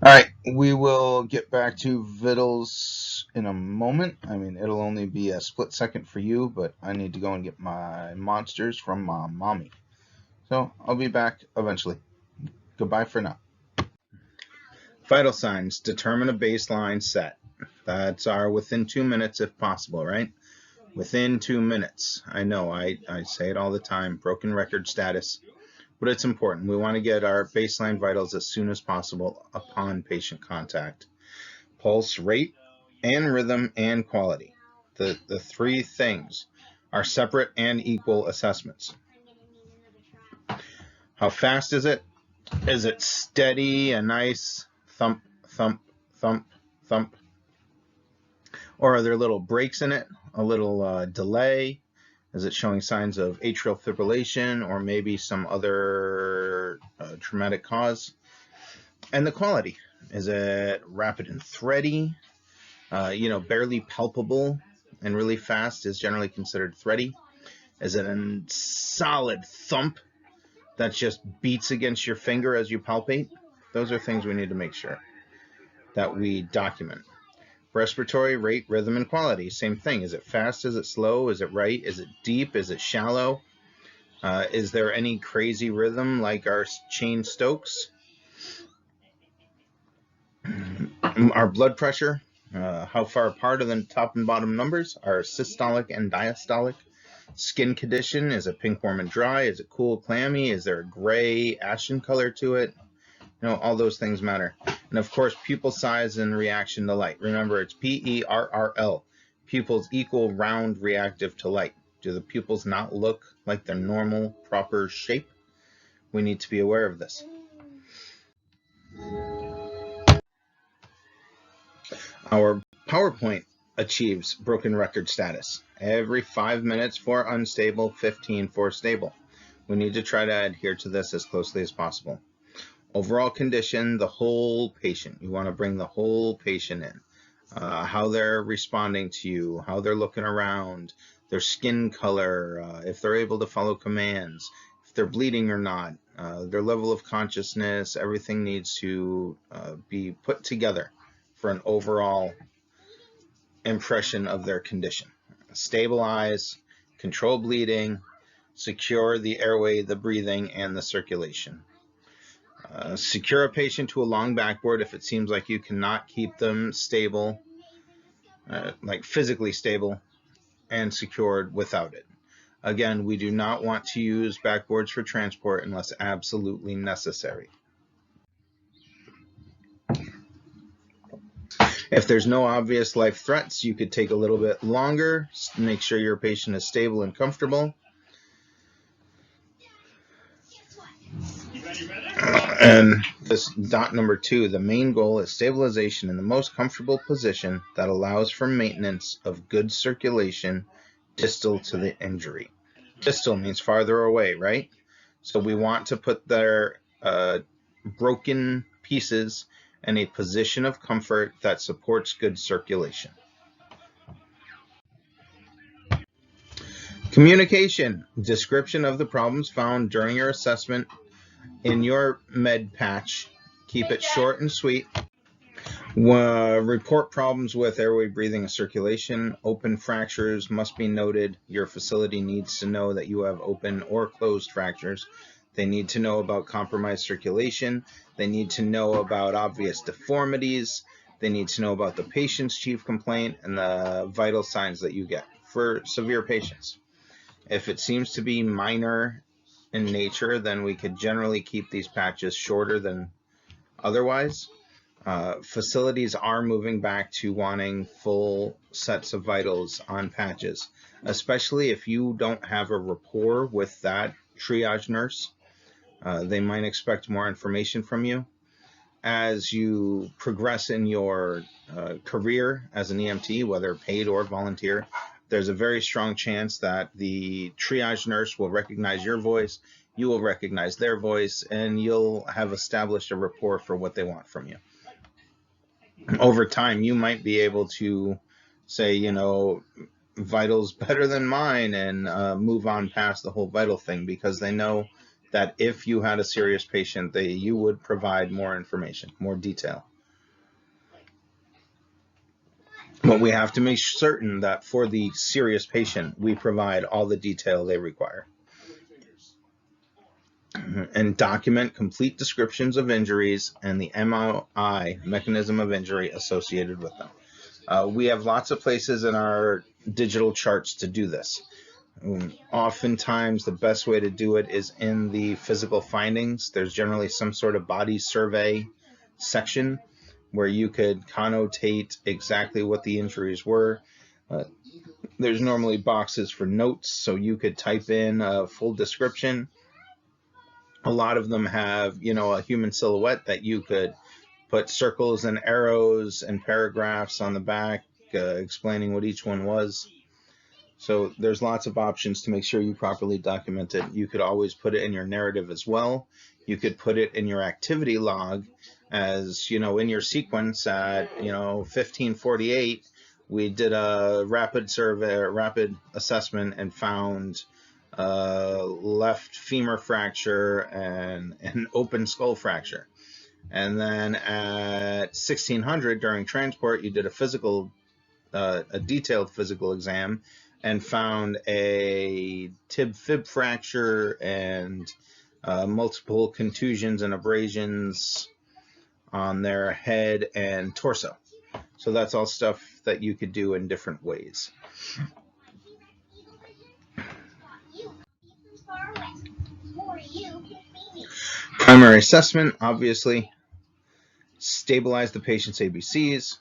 right, we will get back to vittles in a moment. I mean, it'll only be a split second for you, but I need to go and get my monsters from my mommy. So I'll be back eventually. Goodbye for now. Vital signs. Determine a baseline set. That's our within 2 minutes if possible, right? Within 2 minutes. I know, I say it all the time, broken record status, but it's important. We want to get our baseline vitals as soon as possible upon patient contact. Pulse rate and rhythm and quality. The 3 things are separate and equal assessments. How fast is it? Is it steady, a nice thump, thump, thump, thump? Or are there little breaks in it, a little delay? Is it showing signs of atrial fibrillation or maybe some other traumatic cause? And the quality. Is it rapid and thready? Barely palpable and really fast is generally considered thready. Is it a solid thump that just beats against your finger as you palpate? Those are things we need to make sure that we document. Respiratory rate, rhythm, and quality. Same thing. Is it fast? Is it slow? Is it right? Is it deep? Is it shallow? Is there any crazy rhythm like our chain Stokes? Our blood pressure. How far apart are the top and bottom numbers? Are systolic and diastolic? Skin condition. Is it pink, warm, and dry? Is it cool, clammy? Is there a gray, ashen color to it? All those things matter. And of course, pupil size and reaction to light. Remember, it's PERRL. Pupils equal, round, reactive to light. Do the pupils not look like their normal, proper shape? We need to be aware of this. Our PowerPoint achieves broken record status. Every 5 minutes for unstable, 15 for stable. We need to try to adhere to this as closely as possible. Overall condition, the whole patient. You want to bring the whole patient in. How they're responding to you, how they're looking around, their skin color, if they're able to follow commands, if they're bleeding or not, their level of consciousness. Everything needs to be put together for an overall impression of their condition. Stabilize, control bleeding, secure the airway, the breathing, and the circulation. Secure a patient to a long backboard if it seems like you cannot keep them stable, like physically stable and secured without it. Again, we do not want to use backboards for transport unless absolutely necessary. If there's no obvious life threats, you could take a little bit longer, make sure your patient is stable and comfortable. And this dot number 2, the main goal is stabilization in the most comfortable position that allows for maintenance of good circulation distal to the injury. Distal means farther away, right? So we want to put their broken pieces in a position of comfort that supports good circulation. Communication. Description of the problems found during your assessment in your med patch. Keep it short and sweet. Report problems with airway, breathing, and circulation. Open fractures must be noted. Your facility needs to know that you have open or closed fractures. They need to know about compromised circulation. They need to know about obvious deformities. They need to know about the patient's chief complaint and the vital signs that you get for severe patients. If it seems to be minor in nature, then we could generally keep these patches shorter than otherwise. Facilities are moving back to wanting full sets of vitals on patches, especially if you don't have a rapport with that triage nurse. They might expect more information from you. As you progress in your career as an EMT, whether paid or volunteer, there's a very strong chance that the triage nurse will recognize your voice, you will recognize their voice, and you'll have established a rapport for what they want from you. Over time, you might be able to say, vitals better than mine, and move on past the whole vital thing, because they know that if you had a serious patient, you would provide more information, more detail. But we have to make certain that for the serious patient, we provide all the detail they require. And document complete descriptions of injuries and the MOI, mechanism of injury, associated with them. We have lots of places in our digital charts to do this. Oftentimes, the best way to do it is in the physical findings. There's generally some sort of body survey section where you could connotate exactly what the injuries were. There's normally boxes for notes, so you could type in a full description. A lot of them have, a human silhouette that you could put circles and arrows and paragraphs on the back explaining what each one was. So there's lots of options to make sure you properly document it. You could always put it in your narrative as well. You could put it in your activity log As you know, in your sequence at 1548, we did a rapid survey, rapid assessment, and found left femur fracture and an open skull fracture. And then at 1600 during transport, you did a detailed physical exam and found a tib-fib fracture and multiple contusions and abrasions on their head and torso. So that's all stuff that you could do in different ways. Primary assessment, obviously, stabilize the patient's ABCs.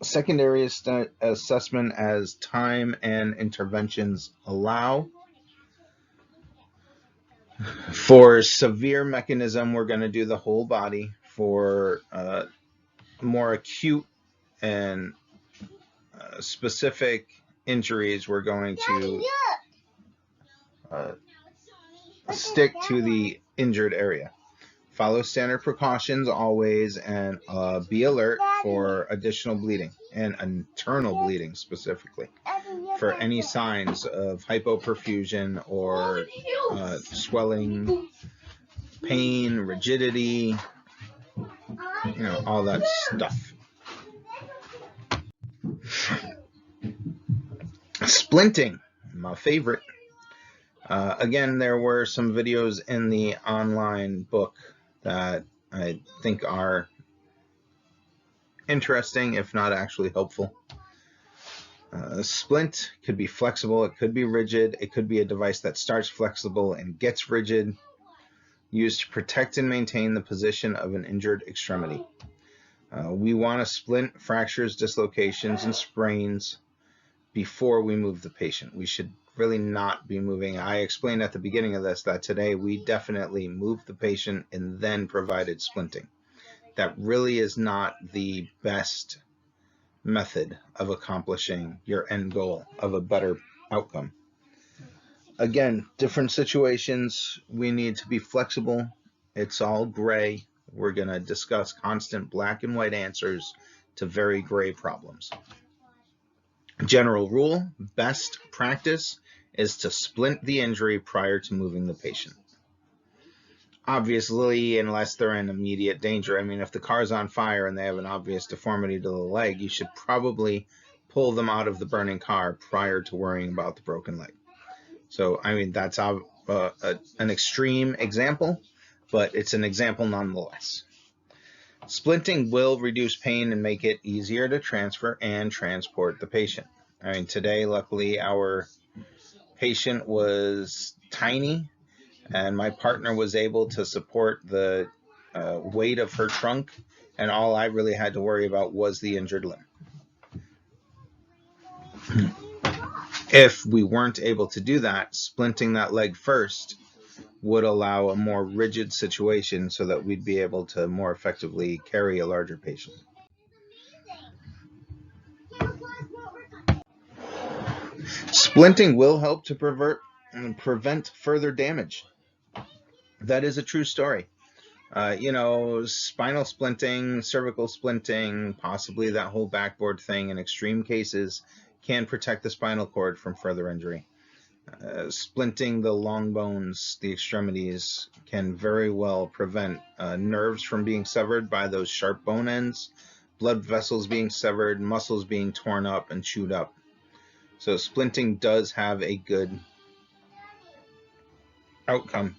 Secondary assessment as time and interventions allow. For severe mechanism, we're going to do the whole body. For more acute and specific injuries, we're going to stick to the injured area. Follow standard precautions always, and be alert for additional bleeding and internal bleeding specifically for any signs of hypoperfusion or swelling, pain, rigidity, all that stuff. Splinting, my favorite. Again, there were some videos in the online book that I think are interesting, if not actually helpful. Splint could be flexible, it could be rigid, it could be a device that starts flexible and gets rigid, used to protect and maintain the position of an injured extremity. We want to splint fractures, dislocations, and sprains before we move the patient. We should really not be moving. I explained at the beginning of this that today we definitely moved the patient and then provided splinting. That really is not the best method of accomplishing your end goal of a better outcome. Again, different situations, we need to be flexible. It's all gray. We're going to discuss constant black and white answers to very gray problems. General rule, best practice is to splint the injury prior to moving the patient. Obviously, unless they're in immediate danger. I mean, if the car's on fire and they have an obvious deformity to the leg, you should probably pull them out of the burning car prior to worrying about the broken leg. So, I mean, that's an extreme example, but it's an example nonetheless. Splinting will reduce pain and make it easier to transfer and transport the patient. I mean, today, luckily, our patient was tiny, and my partner was able to support the weight of her trunk, and all I really had to worry about was the injured limb. If we weren't able to do that, splinting that leg first would allow a more rigid situation so that we'd be able to more effectively carry a larger patient. Splinting will help to prevent further damage. That is a true story. Spinal splinting, cervical splinting, possibly that whole backboard thing in extreme cases can protect the spinal cord from further injury. Splinting the long bones, the extremities, can very well prevent nerves from being severed by those sharp bone ends, blood vessels being severed, muscles being torn up and chewed up. So splinting does have a good outcome.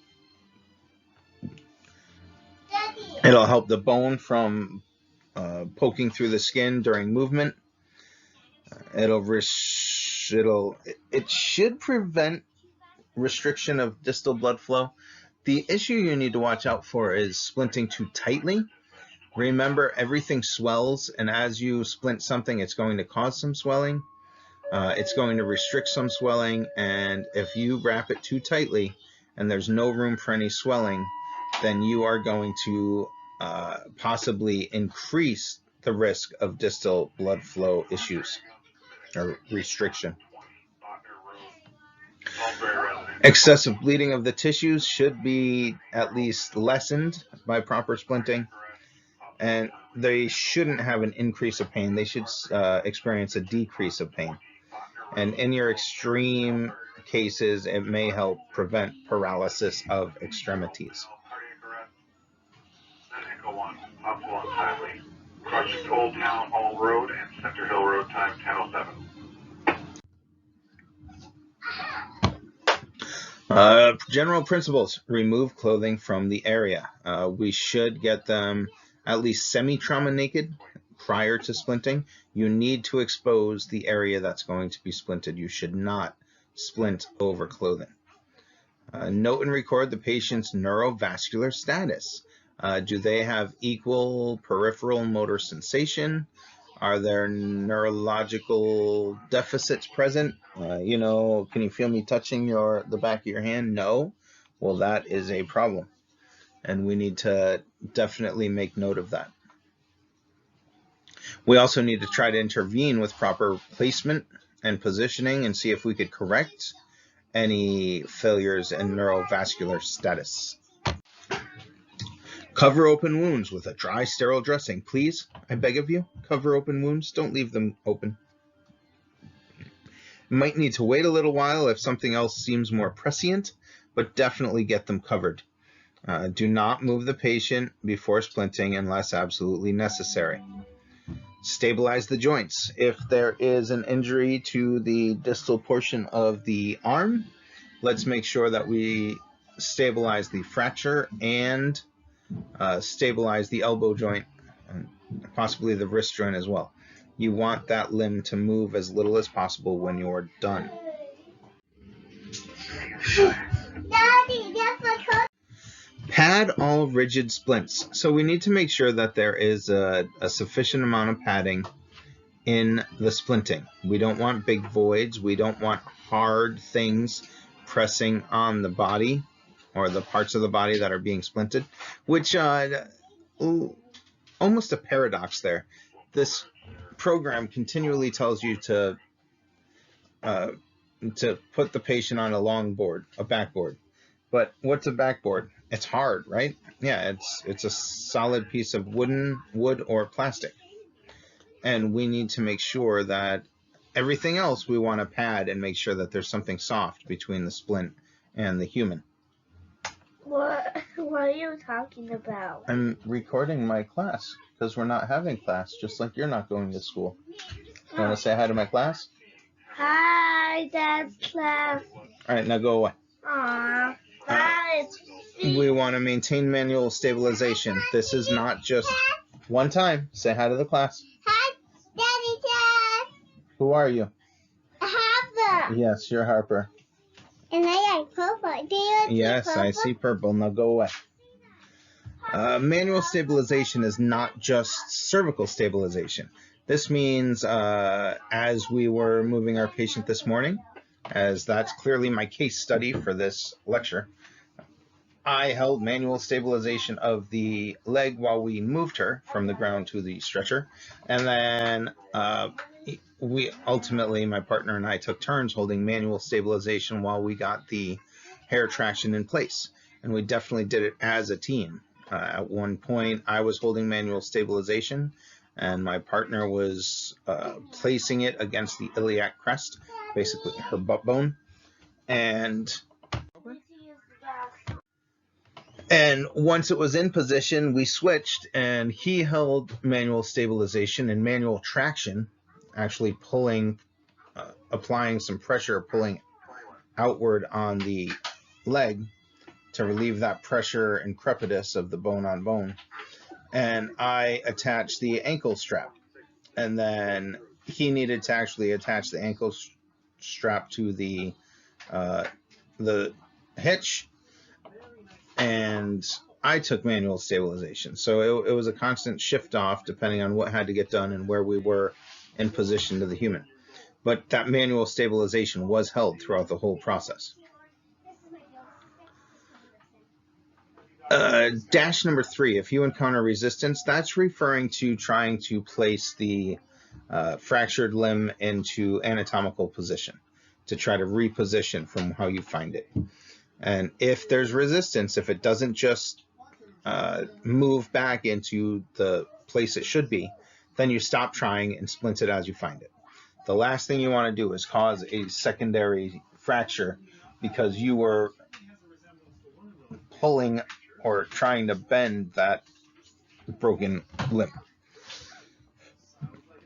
It'll help the bone from poking through the skin during movement. It should prevent restriction of distal blood flow. The issue you need to watch out for is splinting too tightly. Remember, everything swells, and as you splint something, it's going to cause some swelling. It's going to restrict some swelling, and if you wrap it too tightly and there's no room for any swelling, then you are going to possibly increase the risk of distal blood flow issues or restriction. Excessive bleeding of the tissues should be at least lessened by proper splinting. and they shouldn't have an increase of pain. They should experience a decrease of pain. And in your extreme cases, it may help prevent paralysis of extremities. Old Town Hall Road and Center Hill Road, time 10:07. General principles: remove clothing from the area. We should get them at least semi-trauma naked prior to splinting. You need to expose the area that's going to be splinted. You should not splint over clothing. Note and record the patient's neurovascular status. Do they have equal peripheral motor sensation? Are there neurological deficits present? Can you feel me touching the back of your hand? No. Well, that is a problem, and we need to definitely make note of that. We also need to try to intervene with proper placement and positioning and see if we could correct any failures in neurovascular status. Cover open wounds with a dry, sterile dressing. Please, I beg of you, cover open wounds. Don't leave them open. Might need to wait a little while if something else seems more prescient, but definitely get them covered. Do not move the patient before splinting unless absolutely necessary. Stabilize the joints. If there is an injury to the distal portion of the arm, let's make sure that we stabilize the fracture and stabilize the elbow joint and possibly the wrist joint as well. You want that limb to move as little as possible when you're done. Daddy, that's a coat. Pad all rigid splints. So we need to make sure that there is a sufficient amount of padding in the splinting. We don't want big voids. We don't want hard things pressing on the body or the parts of the body that are being splinted, which almost a paradox there. This program continually tells you to put the patient on a long board, a backboard. But what's a backboard? It's hard, right? Yeah, it's a solid piece of wood or plastic. And we need to make sure that everything else we want to pad and make sure that there's something soft between the splint and the human. What are you talking about? I'm recording my class because we're not having class, just like you're not going to school. You want to say hi to my class? Hi, Dad's class. All right, now go away. Aww. Hi. We want to maintain manual stabilization. This is not just one time. Say hi to the class. Hi, Daddy Dad. Who are you? Harper. Yes, you're Harper. And I like purple. Do you see Yes, purple? I see purple. Now go away. Manual stabilization is not just cervical stabilization. This means as we were moving our patient this morning, as that's clearly my case study for this lecture, I held manual stabilization of the leg while we moved her from the ground to the stretcher. And then we ultimately, my partner and I, took turns holding manual stabilization while we got the hair traction in place. And we definitely did it as a team. At one point, I was holding manual stabilization, and my partner was placing it against the iliac crest, basically her butt bone. And once it was in position, we switched, and he held manual stabilization and manual traction, actually pulling, applying some pressure, pulling outward on the leg to relieve that pressure and crepitus of the bone on bone. And I attached the ankle strap, and then he needed to actually attach the ankle strap to the hitch, and I took manual stabilization. So it was a constant shift off depending on what had to get done and where we were in position to the human. But that manual stabilization was held throughout the whole process. Dash number 3, if you encounter resistance, that's referring to trying to place the fractured limb into anatomical position to try to reposition from how you find it. And if there's resistance, if it doesn't just move back into the place it should be, then you stop trying and splint it as you find it. The last thing you want to do is cause a secondary fracture because you were pulling or trying to bend that broken limb.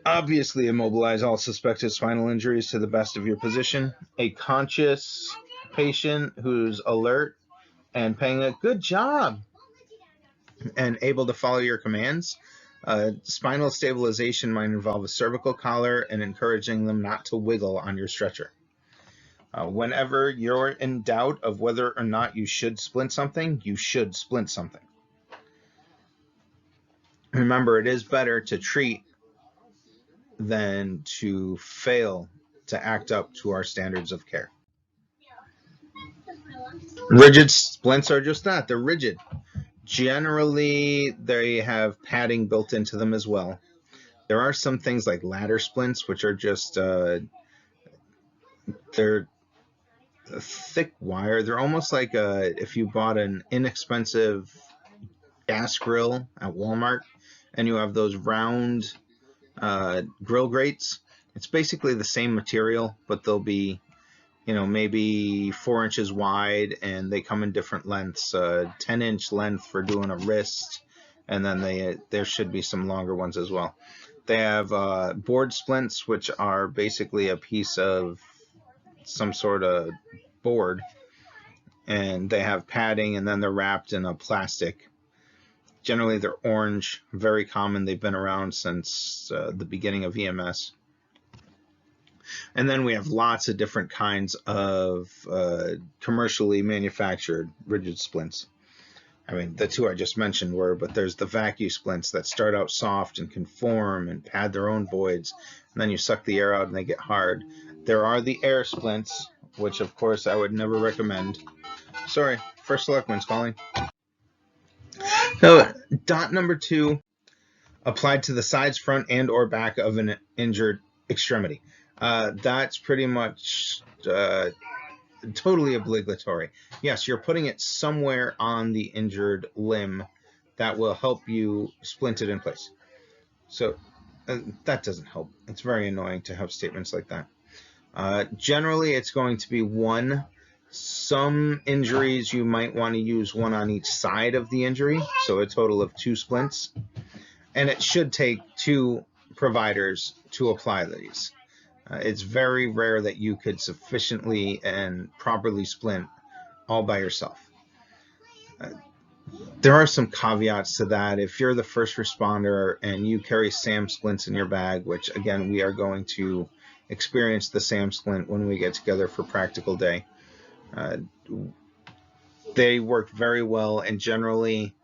Obviously, immobilize all suspected spinal injuries to the best of your position. A conscious patient who's alert and paying a good job and able to follow your commands. Spinal stabilization might involve a cervical collar and encouraging them not to wiggle on your stretcher. Whenever you're in doubt of whether or not you should splint something, you should splint something. Remember, it is better to treat than to fail to act up to our standards of care. Rigid splints are just that. They're rigid. Generally, they have padding built into them as well. There are some things like ladder splints, which are just, they're a thick wire. They're almost like if you bought an inexpensive gas grill at Walmart and you have those round grill grates. It's basically the same material, but they'll be, maybe 4 inches wide, and they come in different lengths. 10-inch length for doing a wrist, and then there should be some longer ones as well. They have board splints, which are basically a piece of some sort of board, and they have padding, and then they're wrapped in a plastic. Generally, they're orange, very common. They've been around since the beginning of EMS. And then we have lots of different kinds of commercially manufactured rigid splints. I mean, the two I just mentioned were, but there's the vacuum splints that start out soft and can form and pad their own voids, and then you suck the air out and they get hard. There are the air splints, which of course I would never recommend. Sorry, first selectman's calling. So, dot number 2, applied to the sides, front, and or back of an injured extremity. That's pretty much totally obligatory. Yes, you're putting it somewhere on the injured limb that will help you splint it in place. So that doesn't help. It's very annoying to have statements like that. Generally, it's going to be one. Some injuries you might want to use one on each side of the injury, so a total of 2 splints. And it should take 2 providers to apply these. It's very rare that you could sufficiently and properly splint all by yourself. There are some caveats to that. If you're the first responder and you carry SAM splints in your bag, which again, we are going to experience the SAM splint when we get together for practical day. They work very well, and generally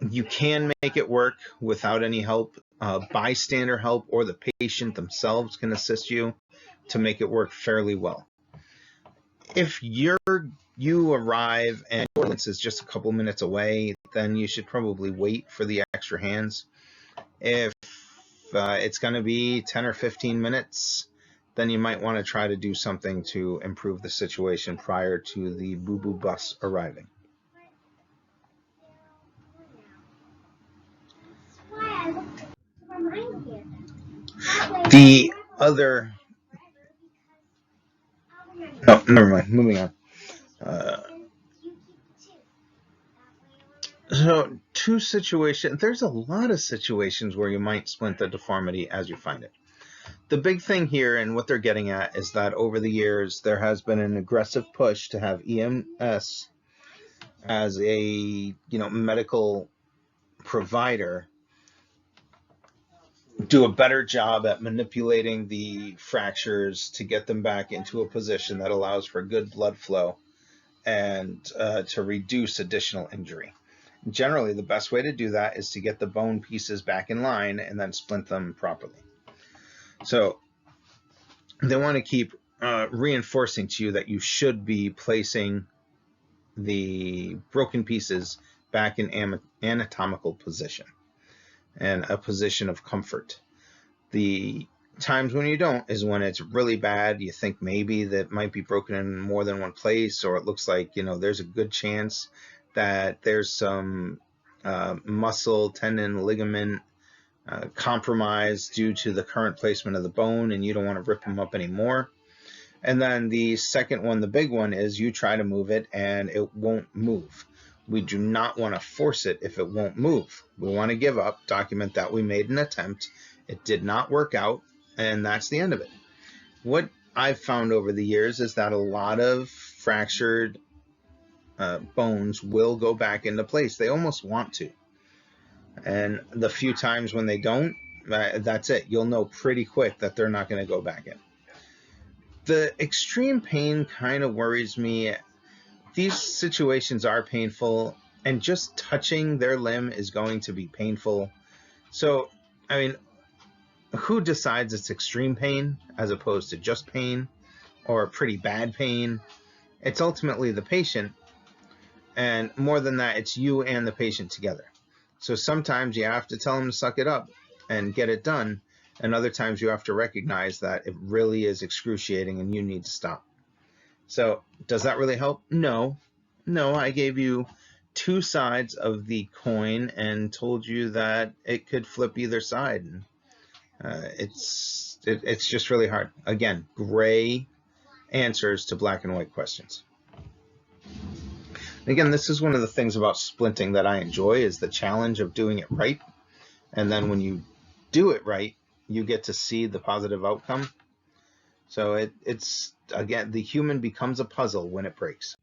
you can make it work without any help. Bystander help or the patient themselves can assist you to make it work fairly well. If you arrive and your ambulance is just a couple minutes away, then you should probably wait for the extra hands. If it's going to be 10 or 15 minutes, then you might want to try to do something to improve the situation prior to the boo-boo bus arriving. The other... Oh, never mind. Moving on. So 2 situations. There's a lot of situations where you might splint the deformity as you find it. The big thing here, and what they're getting at, is that over the years there has been an aggressive push to have EMS as a medical provider do a better job at manipulating the fractures to get them back into a position that allows for good blood flow and to reduce additional injury. Generally, the best way to do that is to get the bone pieces back in line and then splint them properly. So they want to keep reinforcing to you that you should be placing the broken pieces back in anatomical position and a position of comfort. The times when you don't is when it's really bad. You think maybe that might be broken in more than one place, or it looks like there's a good chance that there's some muscle, tendon, ligament compromise due to the current placement of the bone, and you don't want to rip them up anymore. And then the second one, the big one, is you try to move it and it won't move. We do not want to force it if it won't move. We want to give up, document that we made an attempt, it did not work out, and that's the end of it. What I've found over the years is that a lot of fractured bones will go back into place. They almost want to. And the few times when they don't, that's it. You'll know pretty quick that they're not going to go back in. The extreme pain kind of worries me. These situations are painful, and just touching their limb is going to be painful. So, I mean, who decides it's extreme pain as opposed to just pain or pretty bad pain? It's ultimately the patient, and more than that, it's you and the patient together. So sometimes you have to tell them to suck it up and get it done, and other times you have to recognize that it really is excruciating and you need to stop. So does that really help? No, I gave you two sides of the coin and told you that it could flip either side. It's just really hard. Again, gray answers to black and white questions. Again, this is one of the things about splinting that I enjoy, is the challenge of doing it right. And then when you do it right, you get to see the positive outcome. So it's again, the human becomes a puzzle when it breaks.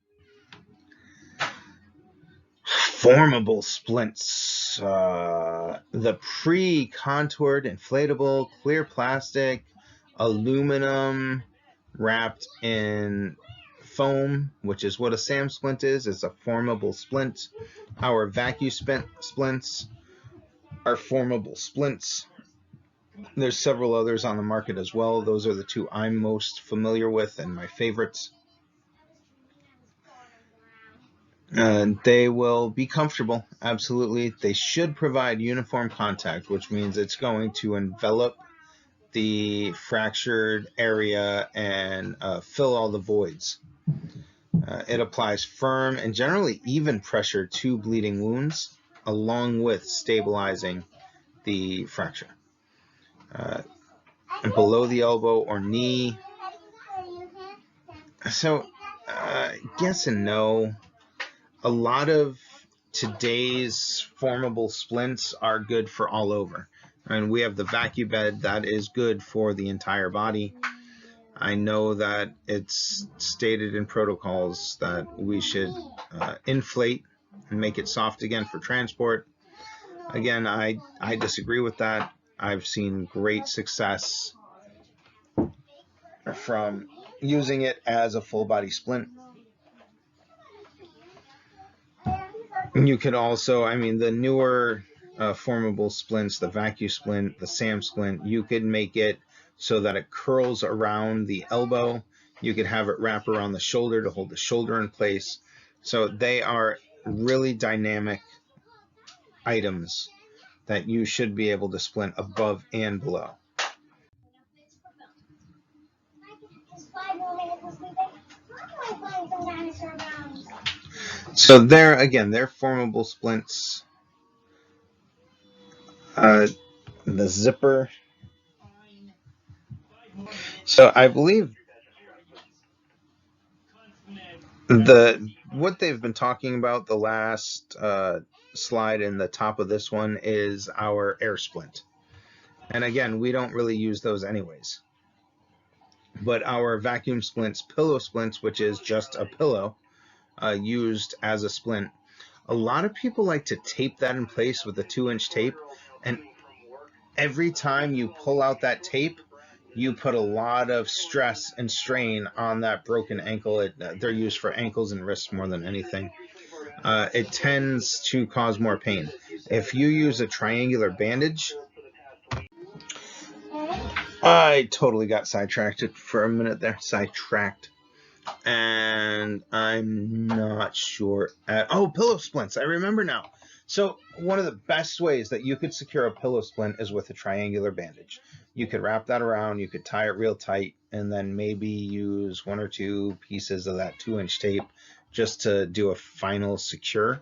Formable splints. The pre-contoured, inflatable, clear plastic, aluminum wrapped in foam, which is what a SAM splint is. It's a formable splint. Our vacuum splints are formable splints. There's several others on the market as well. Those are the two I'm most familiar with and my favorites. They will be comfortable, absolutely. They should provide uniform contact, which means it's going to envelop the fractured area and fill all the voids. It applies firm and generally even pressure to bleeding wounds, along with stabilizing the fracture. Below the elbow or knee. So, yes and no. A lot of today's formable splints are good for all over. And we have the vacuum bed that is good for the entire body. I know that it's stated in protocols that we should inflate and make it soft again for transport. Again, I disagree with that. I've seen great success from using it as a full body splint. You could also, the newer formable splints, the vacuum splint, the SAM splint, you could make it so that it curls around the elbow. You could have it wrap around the shoulder to hold the shoulder in place. So they are really dynamic items that you should be able to splint above and below. So they're formable splints. The zipper. So I believe what they've been talking about, the last slide in the top of this one, is our air splint. And again, we don't really use those anyways. But our vacuum splints, pillow splints, which is just a pillow used as a splint, a lot of people like to tape that in place with a 2-inch tape. And every time you pull out that tape, you put a lot of stress and strain on that broken ankle. They're used for ankles and wrists more than anything. It tends to cause more pain. If you use a triangular bandage, I totally got sidetracked for a minute there. And I'm not sure. Pillow splints. I remember now. So one of the best ways that you could secure a pillow splint is with a triangular bandage. You could wrap that around, you could tie it real tight, and then maybe use 1 or 2 pieces of that 2-inch tape just to do a final secure,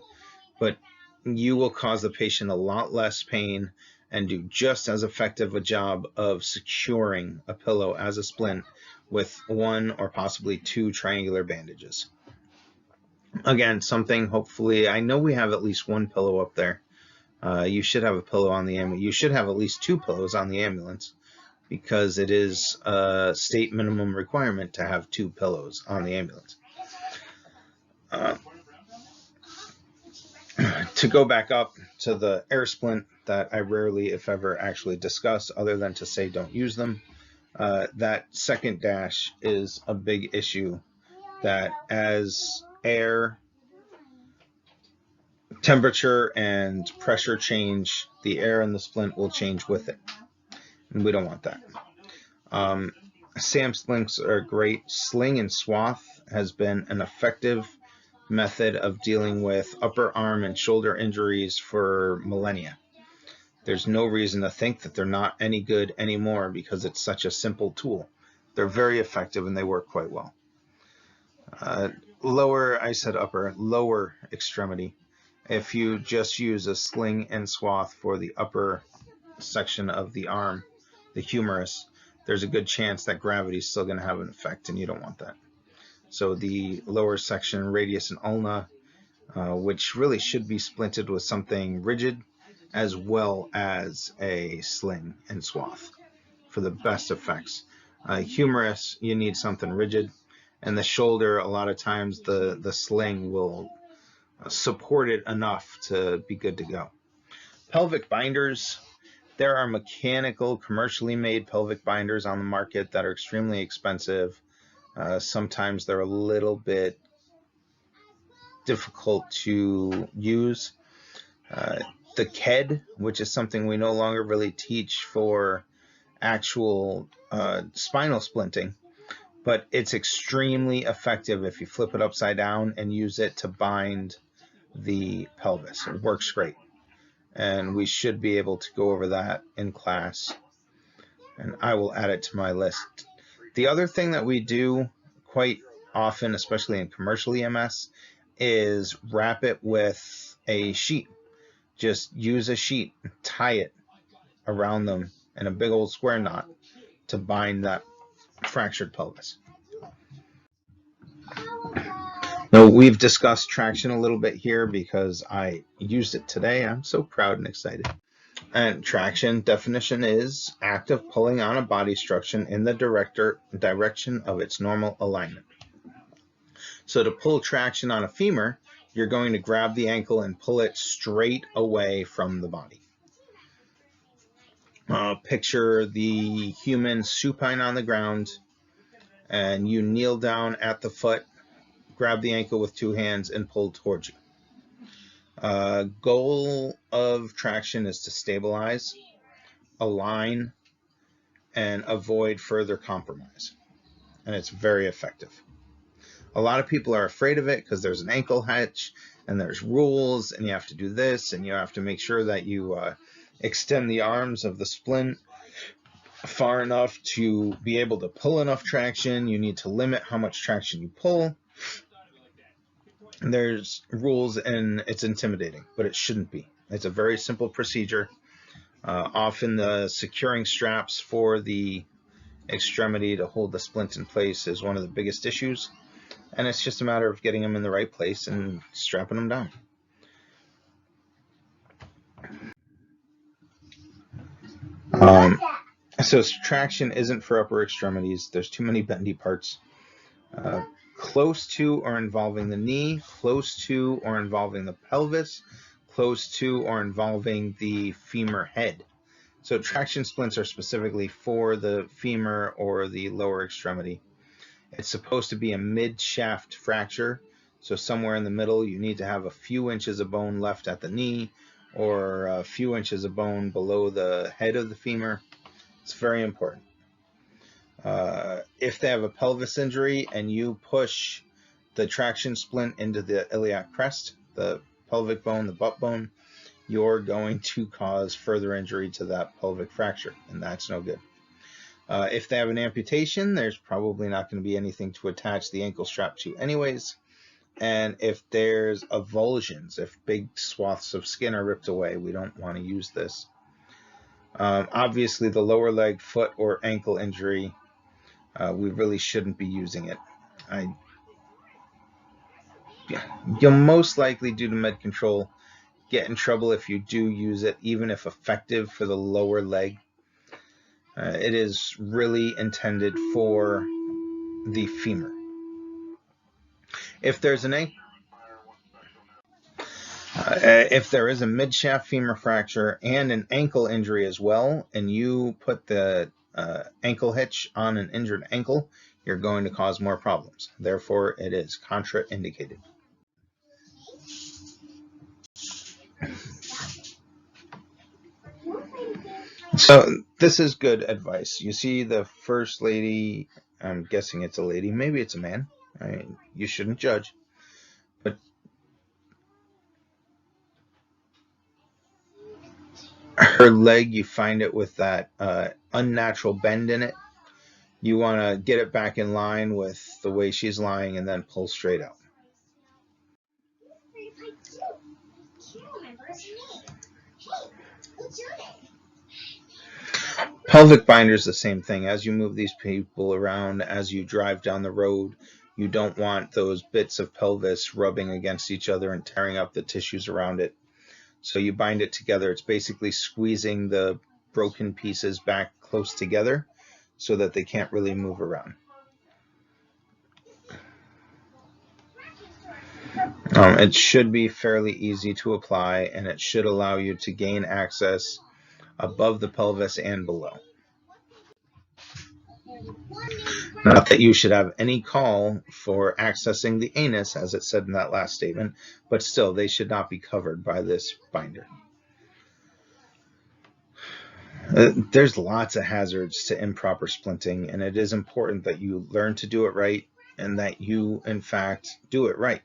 but you will cause the patient a lot less pain and do just as effective a job of securing a pillow as a splint with 1 or possibly 2 triangular bandages. Again, something hopefully, I know we have at least 1 pillow up there. You should have a pillow on the ambulance. You should have at least 2 pillows on the ambulance, because it is a state minimum requirement to have 2 pillows on the ambulance. To go back up to the air splint that I rarely, if ever, actually discuss, other than to say don't use them, that second dash is a big issue, that as air temperature and pressure change, the air in the splint will change with it, and we don't want that. SAM splints are great. Sling and swath has been an effective method of dealing with upper arm and shoulder injuries for millennia. There's no reason to think that they're not any good anymore because it's such a simple tool. They're very effective and they work quite well. Lower extremity. If you just use a sling and swath for the upper section of the arm, the humerus, there's a good chance that gravity is still going to have an effect, and you don't want that. So the lower section, radius and ulna, which really should be splinted with something rigid, as well as a sling and swath for the best effects. Humerus, you need something rigid, and the shoulder, a lot of times the sling will support it enough to be good to go. Pelvic binders. There are mechanical, commercially made pelvic binders on the market that are extremely expensive. Sometimes they're a little bit difficult to use. The KED, which is something we no longer really teach for actual spinal splinting, but it's extremely effective if you flip it upside down and use it to bind the pelvis. It works great. And we should be able to go over that in class, and I will add it to my list. The other thing that we do quite often, especially in commercial EMS, is wrap it with a sheet. Just use a sheet, tie it around them in a big old square knot to bind that fractured pelvis. Now, we've discussed traction a little bit here because I used it today. I'm so proud and excited. And traction definition is act of pulling on a body structure in the direction of its normal alignment. So to pull traction on a femur, you're going to grab the ankle and pull it straight away from the body. Picture the human supine on the ground, and you kneel down at the foot, grab the ankle with 2 hands, and pull towards you. Goal of traction is to stabilize, align, and avoid further compromise. And it's very effective. A lot of people are afraid of it because there's an ankle hitch and there's rules, and you have to do this, and you have to make sure that you extend the arms of the splint far enough to be able to pull enough traction. You need to limit how much traction you pull. There's rules, and it's intimidating, but it shouldn't be. It's a very simple procedure. Often the securing straps for the extremity to hold the splint in place is one of the biggest issues, and it's just a matter of getting them in the right place and strapping them down. So traction isn't for upper extremities. There's too many bendy parts. Close to or involving the knee, close to or involving the pelvis, close to or involving the femur head. So traction splints are specifically for the femur or the lower extremity. It's supposed to be a mid-shaft fracture, so somewhere in the middle. You need to have a few inches of bone left at the knee or a few inches of bone below the head of the femur. It's very important. If they have a pelvis injury and you push the traction splint into the iliac crest, the pelvic bone, the butt bone, you're going to cause further injury to that pelvic fracture, and that's no good. If they have an amputation, there's probably not going to be anything to attach the ankle strap to anyways. And if there's avulsions, if big swaths of skin are ripped away, we don't want to use this. Obviously, the lower leg, foot, or ankle injury, we really shouldn't be using it. You'll most likely, due to med control, get in trouble if you do use it, even if effective for the lower leg. It is really intended for the femur. If there's if there is a mid-shaft femur fracture and an ankle injury as well, and you put the ankle hitch on an injured ankle, you're going to cause more problems. Therefore, it is contraindicated. So this is good advice. You see the first lady, I'm guessing it's a lady, maybe it's a man. You shouldn't judge. But her leg, you find it with that unnatural bend in it. You want to get it back in line with the way she's lying and then pull straight out. Pelvic binder is the same thing. As you move these people around, as you drive down the road, you don't want those bits of pelvis rubbing against each other and tearing up the tissues around it. So you bind it together. It's basically squeezing the broken pieces back close together so that they can't really move around. It should be fairly easy to apply, and it should allow you to gain access above the pelvis and below. Not that you should have any call for accessing the anus, as it said in that last statement, but still, they should not be covered by this binder. There's lots of hazards to improper splinting, and it is important that you learn to do it right and that you, in fact, do it right.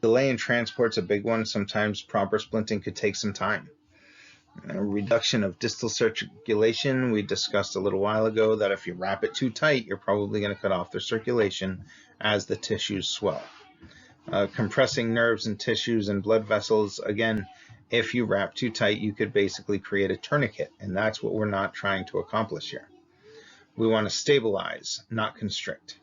Delay in transport's a big one. Sometimes proper splinting could take some time. Reduction of distal circulation, we discussed a little while ago that if you wrap it too tight, you're probably going to cut off the circulation as the tissues swell. Compressing nerves and tissues and blood vessels, again, if you wrap too tight, you could basically create a tourniquet, and that's what we're not trying to accomplish here. We want to stabilize, not constrict.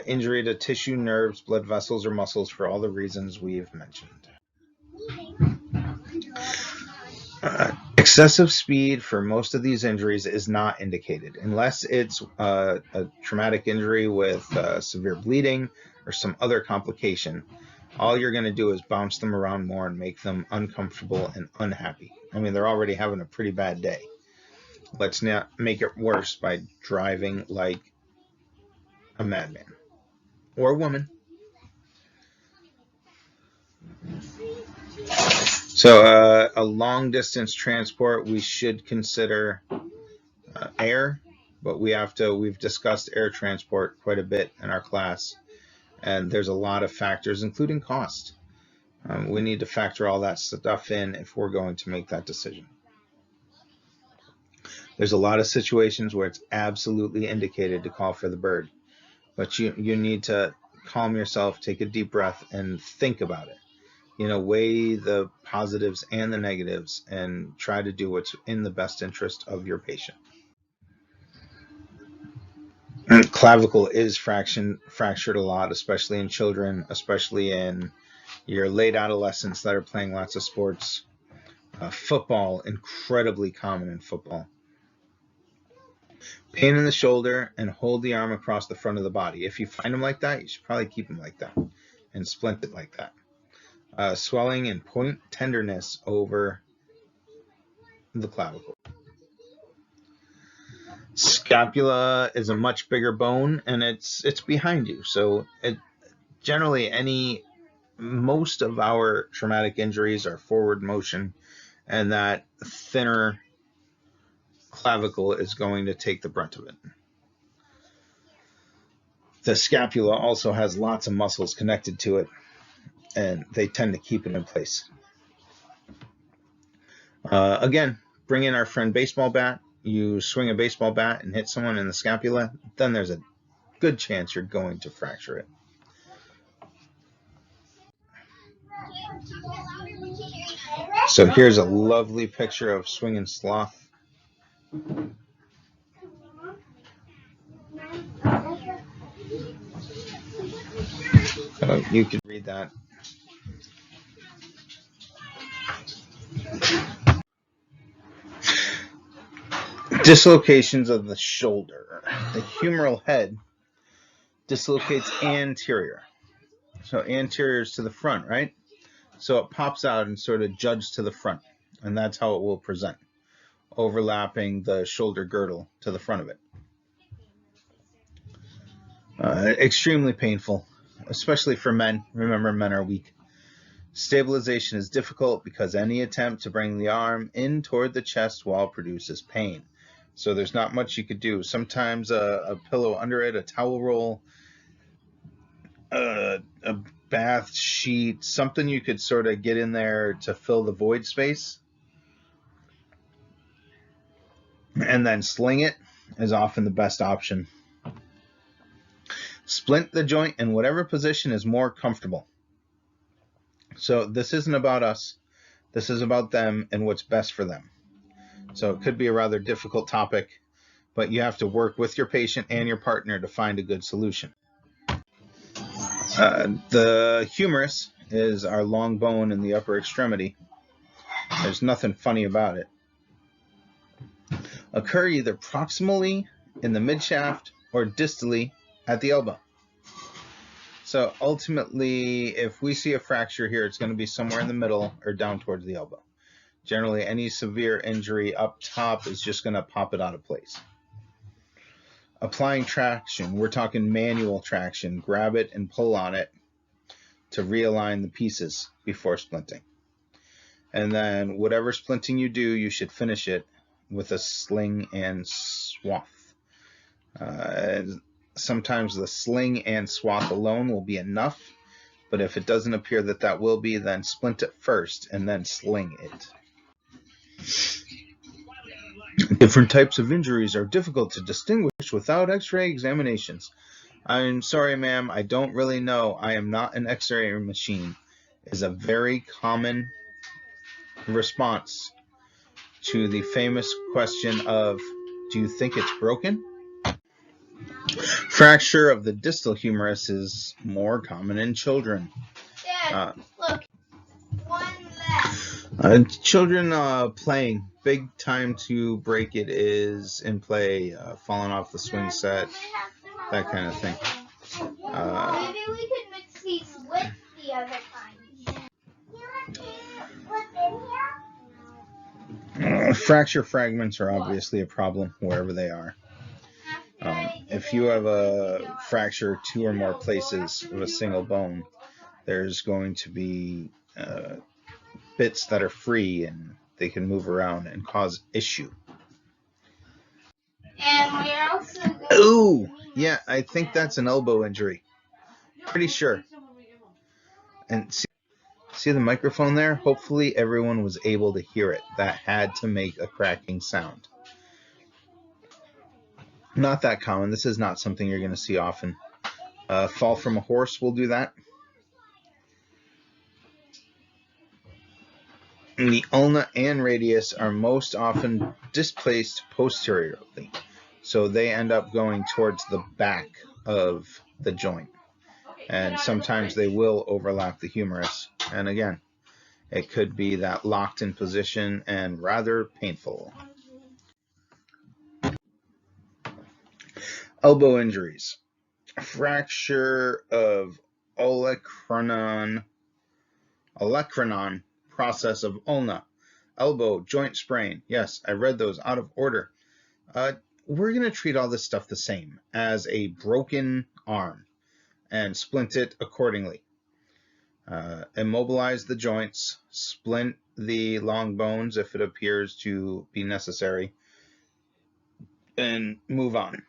Injury to tissue, nerves, blood vessels, or muscles for all the reasons we've mentioned. Excessive speed for most of these injuries is not indicated unless it's a traumatic injury with severe bleeding or some other complication. All you're going to do is bounce them around more and make them uncomfortable and unhappy. I mean, they're already having a pretty bad day. Let's not make it worse by driving like a madman or woman. So a long distance transport, we should consider air, but we've discussed air transport quite a bit in our class, and there's a lot of factors, including cost. We need to factor all that stuff in if we're going to make that decision. There's a lot of situations where it's absolutely indicated to call for the bird, but you need to calm yourself, take a deep breath, and think about it. Weigh the positives and the negatives and try to do what's in the best interest of your patient. And clavicle is fractured a lot, especially in children, especially in your late adolescents that are playing lots of sports. Football, incredibly common in football. Pain in the shoulder and hold the arm across the front of the body. If you find them like that, you should probably keep them like that and splint it like that. Swelling and point tenderness over the clavicle. Scapula is a much bigger bone, and it's behind you. So most of our traumatic injuries are forward motion, and that thinner clavicle is going to take the brunt of it. The scapula also has lots of muscles connected to it, and they tend to keep it in place. Again, bring in our friend baseball bat. You swing a baseball bat and hit someone in the scapula, then there's a good chance you're going to fracture it. So here's a lovely picture of swinging sloth. You can read that. Dislocations of the shoulder. The humeral head dislocates anterior. So anterior is to the front, right? So it pops out and sort of juts to the front, and that's how it will present, overlapping the shoulder girdle to the front of it. Extremely painful, especially for men. Remember, men are weak. Stabilization is difficult because any attempt to bring the arm in toward the chest wall produces pain. So there's not much you could do. Sometimes a pillow under it, a towel roll, a bath sheet, something you could sort of get in there to fill the void space, and then sling it is often the best option. Splint the joint in whatever position is more comfortable. So this isn't about us. This is about them and what's best for them. So it could be a rather difficult topic, but you have to work with your patient and your partner to find a good solution. The humerus is our long bone in the upper extremity. There's nothing funny about it. Occur either proximally in the midshaft or distally at the elbow. So ultimately, if we see a fracture here, it's going to be somewhere in the middle or down towards the elbow. Generally, any severe injury up top is just going to pop it out of place. Applying traction, we're talking manual traction. Grab it and pull on it to realign the pieces before splinting. And then whatever splinting you do, you should finish it with a sling and swath. Sometimes the sling and swath alone will be enough, but if it doesn't appear that that will be, then splint it first and then sling it. Different types of injuries are difficult to distinguish without x-ray examinations. I'm sorry, ma'am, I don't really know. I am not an x-ray machine is a very common response to the famous question of, do you think it's broken? Fracture of the distal humerus is more common in children. Dad, look. One left. Children playing. Big time to break it is in play, falling off the swing set, that kind of thing. Maybe we could mix these with the other kind. Fracture fragments are obviously a problem wherever they are. If you have a fracture 2 or more places of a single bone, there's going to be bits that are free and they can move around and cause issue. And we're also Ooh, yeah, I think that's an elbow injury. Pretty sure. And see the microphone there? Hopefully everyone was able to hear it. That had to make a cracking sound. Not that common. This is not something you're going to see often. Fall from a horse will do that. The ulna and radius are most often displaced posteriorly, so they end up going towards the back of the joint, and sometimes they will overlap the humerus, and again, it could be that locked in position and rather painful. Elbow injuries. Fracture of olecranon process of ulna, elbow, joint sprain. Yes, I read those out of order. We're going to treat all this stuff the same as a broken arm and splint it accordingly. Immobilize the joints, splint the long bones if it appears to be necessary, and move on.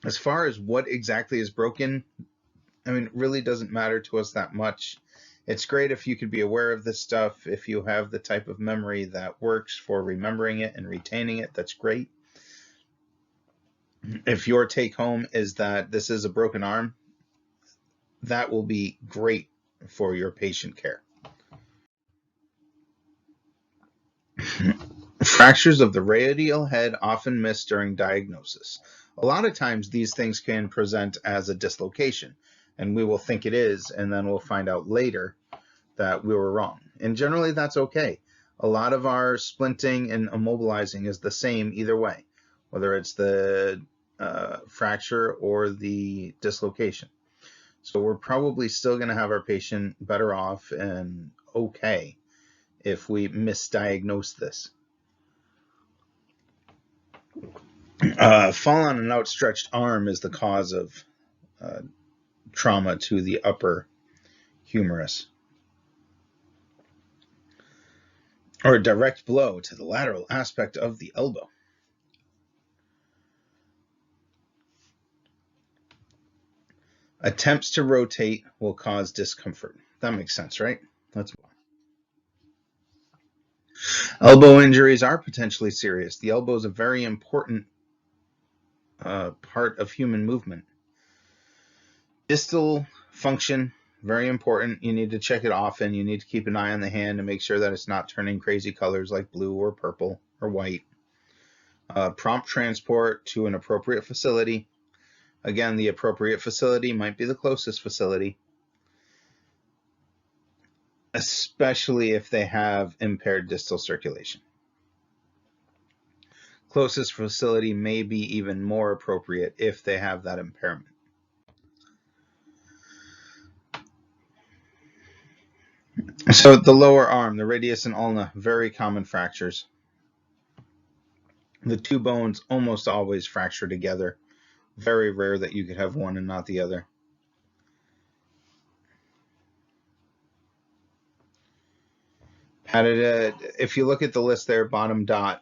As far as what exactly is broken, I mean, it really doesn't matter to us that much. It's great if you could be aware of this stuff. If you have the type of memory that works for remembering it and retaining it, that's great. If your take home is that this is a broken arm, that will be great for your patient care. Fractures of the radial head often missed during diagnosis. A lot of times these things can present as a dislocation, and we will think it is, and then we'll find out later that we were wrong. And generally that's okay. A lot of our splinting and immobilizing is the same either way, whether it's the fracture or the dislocation. So we're probably still going to have our patient better off and okay if we misdiagnose this. Fall on an outstretched arm is the cause of trauma to the upper humerus. Or a direct blow to the lateral aspect of the elbow. Attempts to rotate will cause discomfort. That makes sense, right? Let's move on. Elbow injuries are potentially serious. The elbow is a very important part of human movement. Distal function, very important. You need to check it often. You need to keep an eye on the hand to make sure that it's not turning crazy colors like blue or purple or white. Prompt transport to an appropriate facility. Again, the appropriate facility might be the closest facility, especially if they have impaired distal circulation. Closest facility may be even more appropriate if they have that impairment. So the lower arm, the radius and ulna, very common fractures. The two bones almost always fracture together. Very rare that you could have one and not the other. If you look at the list there, bottom dot,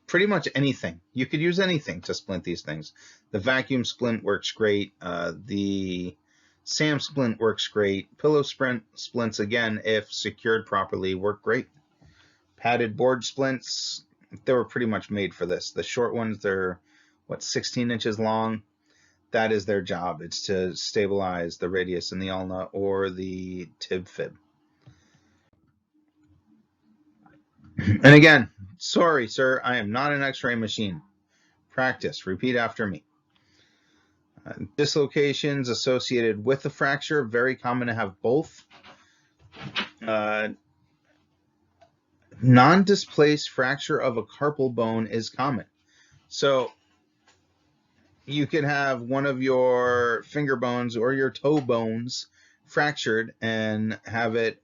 pretty much anything. You could use anything to splint these things. The vacuum splint works great. The SAM splint works great. Pillow splints, again, if secured properly, work great. Padded board splints, they were pretty much made for this. The short ones, they're, 16 inches long? That is their job. It's to stabilize the radius in the ulna or the tib fib. And again, sorry, sir, I am not an x-ray machine. Practice. Repeat after me. Dislocations associated with the fracture, very common to have both. Non-displaced fracture of a carpal bone is common. So you could have one of your finger bones or your toe bones fractured and have it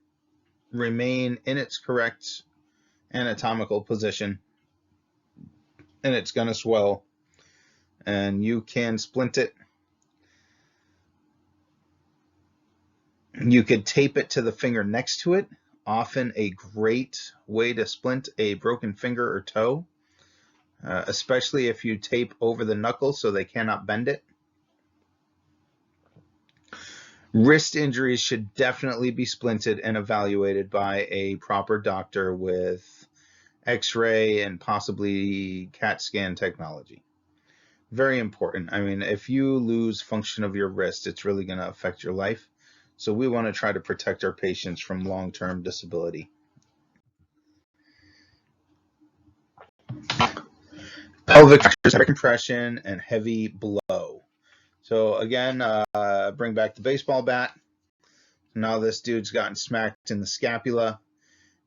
remain in its correct anatomical position, and it's going to swell, and you can splint it. You could tape it to the finger next to it. Often a great way to splint a broken finger or toe, especially if you tape over the knuckle so they cannot bend it. Wrist injuries should definitely be splinted and evaluated by a proper doctor with X-ray and possibly CAT scan technology. Very important. I mean, if you lose function of your wrist, it's really going to affect your life. So we want to try to protect our patients from long-term disability. Pelvic fractures, heavy compression, and heavy blow. So again, bring back the baseball bat. Now this dude's gotten smacked in the scapula,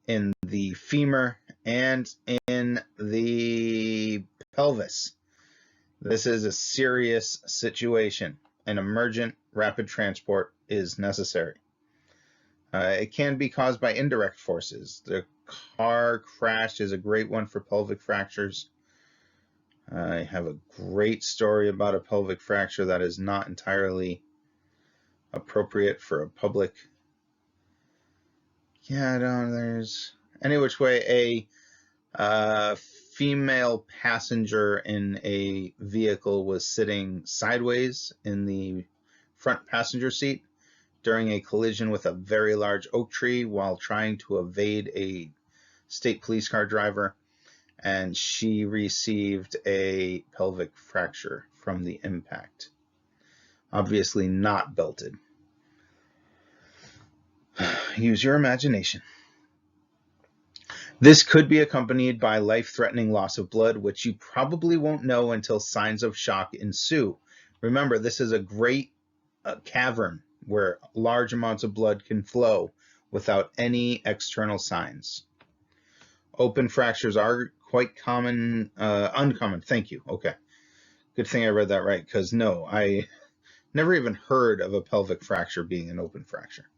in the femur, and in the pelvis. This is a serious situation. An emergent rapid transport is necessary. It can be caused by indirect forces. The car crash is a great one for pelvic fractures. I have a great story about a pelvic fracture that is not entirely appropriate for a public. Yeah, no, there's any which way. A female passenger in a vehicle was sitting sideways in the front passenger seat during a collision with a very large oak tree while trying to evade a state police car driver, and she received a pelvic fracture from the impact. Obviously not belted. Use your imagination. This could be accompanied by life-threatening loss of blood, which you probably won't know until signs of shock ensue. Remember, this is a great cavern where large amounts of blood can flow without any external signs. Open fractures are quite common, uncommon. Thank you. Okay. Good thing I read that right, because no, I never even heard of a pelvic fracture being an open fracture.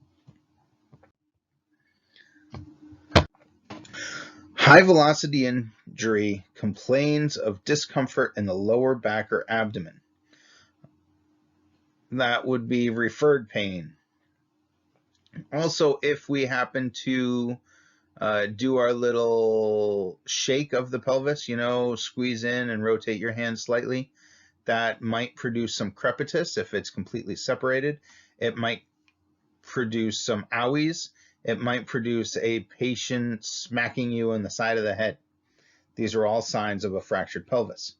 High velocity injury complains of discomfort in the lower back or abdomen. That would be referred pain. Also, if we happen to do our little shake of the pelvis, squeeze in and rotate your hand slightly, that might produce some crepitus if it's completely separated. It might produce some owies. It might produce a patient smacking you in the side of the head. These are all signs of a fractured pelvis.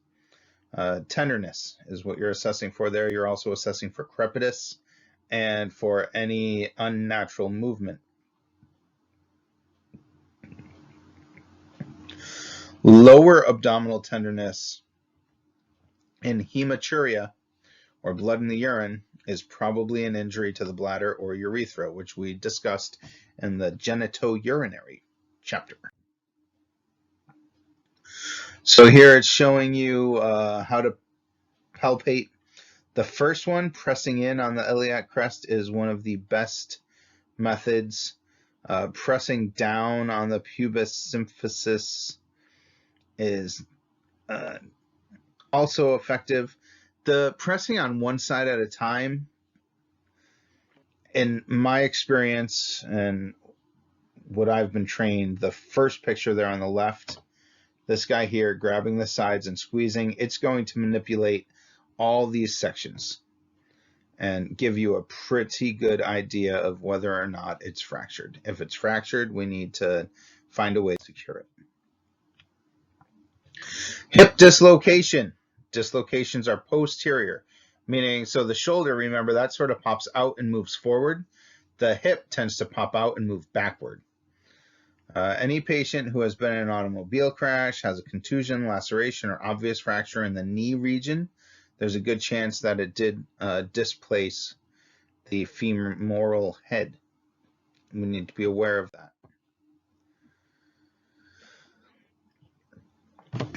Tenderness is what you're assessing for there. You're also assessing for crepitus and for any unnatural movement. Lower abdominal tenderness in hematuria, or blood in the urine, is probably an injury to the bladder or urethra, which we discussed in the genitourinary chapter. So here it's showing you how to palpate. The first one, pressing in on the iliac crest, is one of the best methods. Pressing down on the pubis symphysis is also effective. The pressing on one side at a time, in my experience and what I've been trained, the first picture there on the left, this guy here grabbing the sides and squeezing, it's going to manipulate all these sections and give you a pretty good idea of whether or not it's fractured. If it's fractured, we need to find a way to cure it. Hip dislocation. Dislocations are posterior, meaning, so the shoulder, remember, that sort of pops out and moves forward. The hip tends to pop out and move backward. Any patient who has been in an automobile crash, has a contusion, laceration, or obvious fracture in the knee region, there's a good chance that it did displace the femoral head. We need to be aware of that.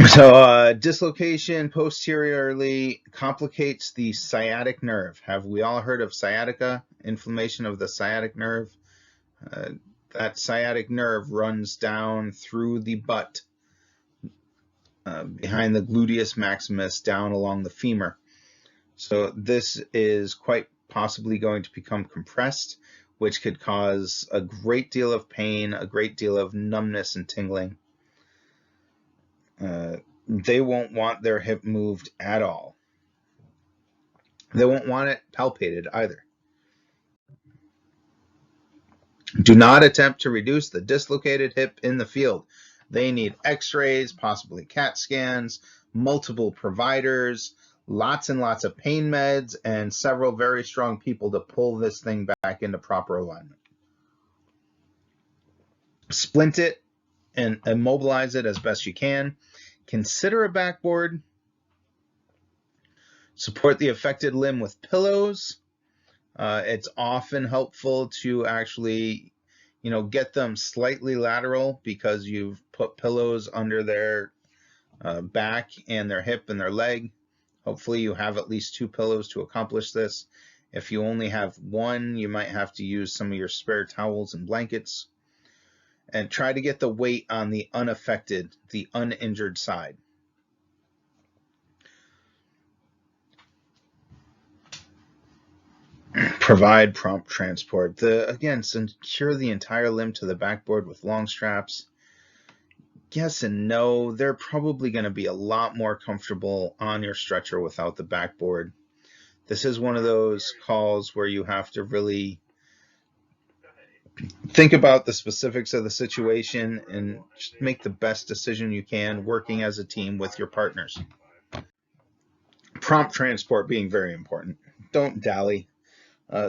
So dislocation posteriorly complicates the sciatic nerve. Have we all heard of sciatica? Inflammation of the sciatic nerve. That sciatic nerve runs down through the butt, behind the gluteus maximus, down along the femur. So this is quite possibly going to become compressed, which could cause a great deal of pain, a great deal of numbness and tingling. They won't want their hip moved at all. They won't want it palpated either. Do not attempt to reduce the dislocated hip in the field. They need x-rays, possibly CAT scans, multiple providers, lots and lots of pain meds, and several very strong people to pull this thing back into proper alignment. Splint it and immobilize it as best you can. Consider a backboard. Support the affected limb with pillows. It's often helpful to actually, get them slightly lateral because you've put pillows under their back and their hip and their leg. Hopefully you have at least 2 pillows to accomplish this. If you only have one, you might have to use some of your spare towels and blankets. And try to get the weight on the unaffected, the uninjured side. Provide prompt transport. Again, secure the entire limb to the backboard with long straps. Yes and no. They're probably going to be a lot more comfortable on your stretcher without the backboard. This is one of those calls where you have to really think about the specifics of the situation and just make the best decision you can, working as a team with your partners. Prompt transport being very important. Don't dally.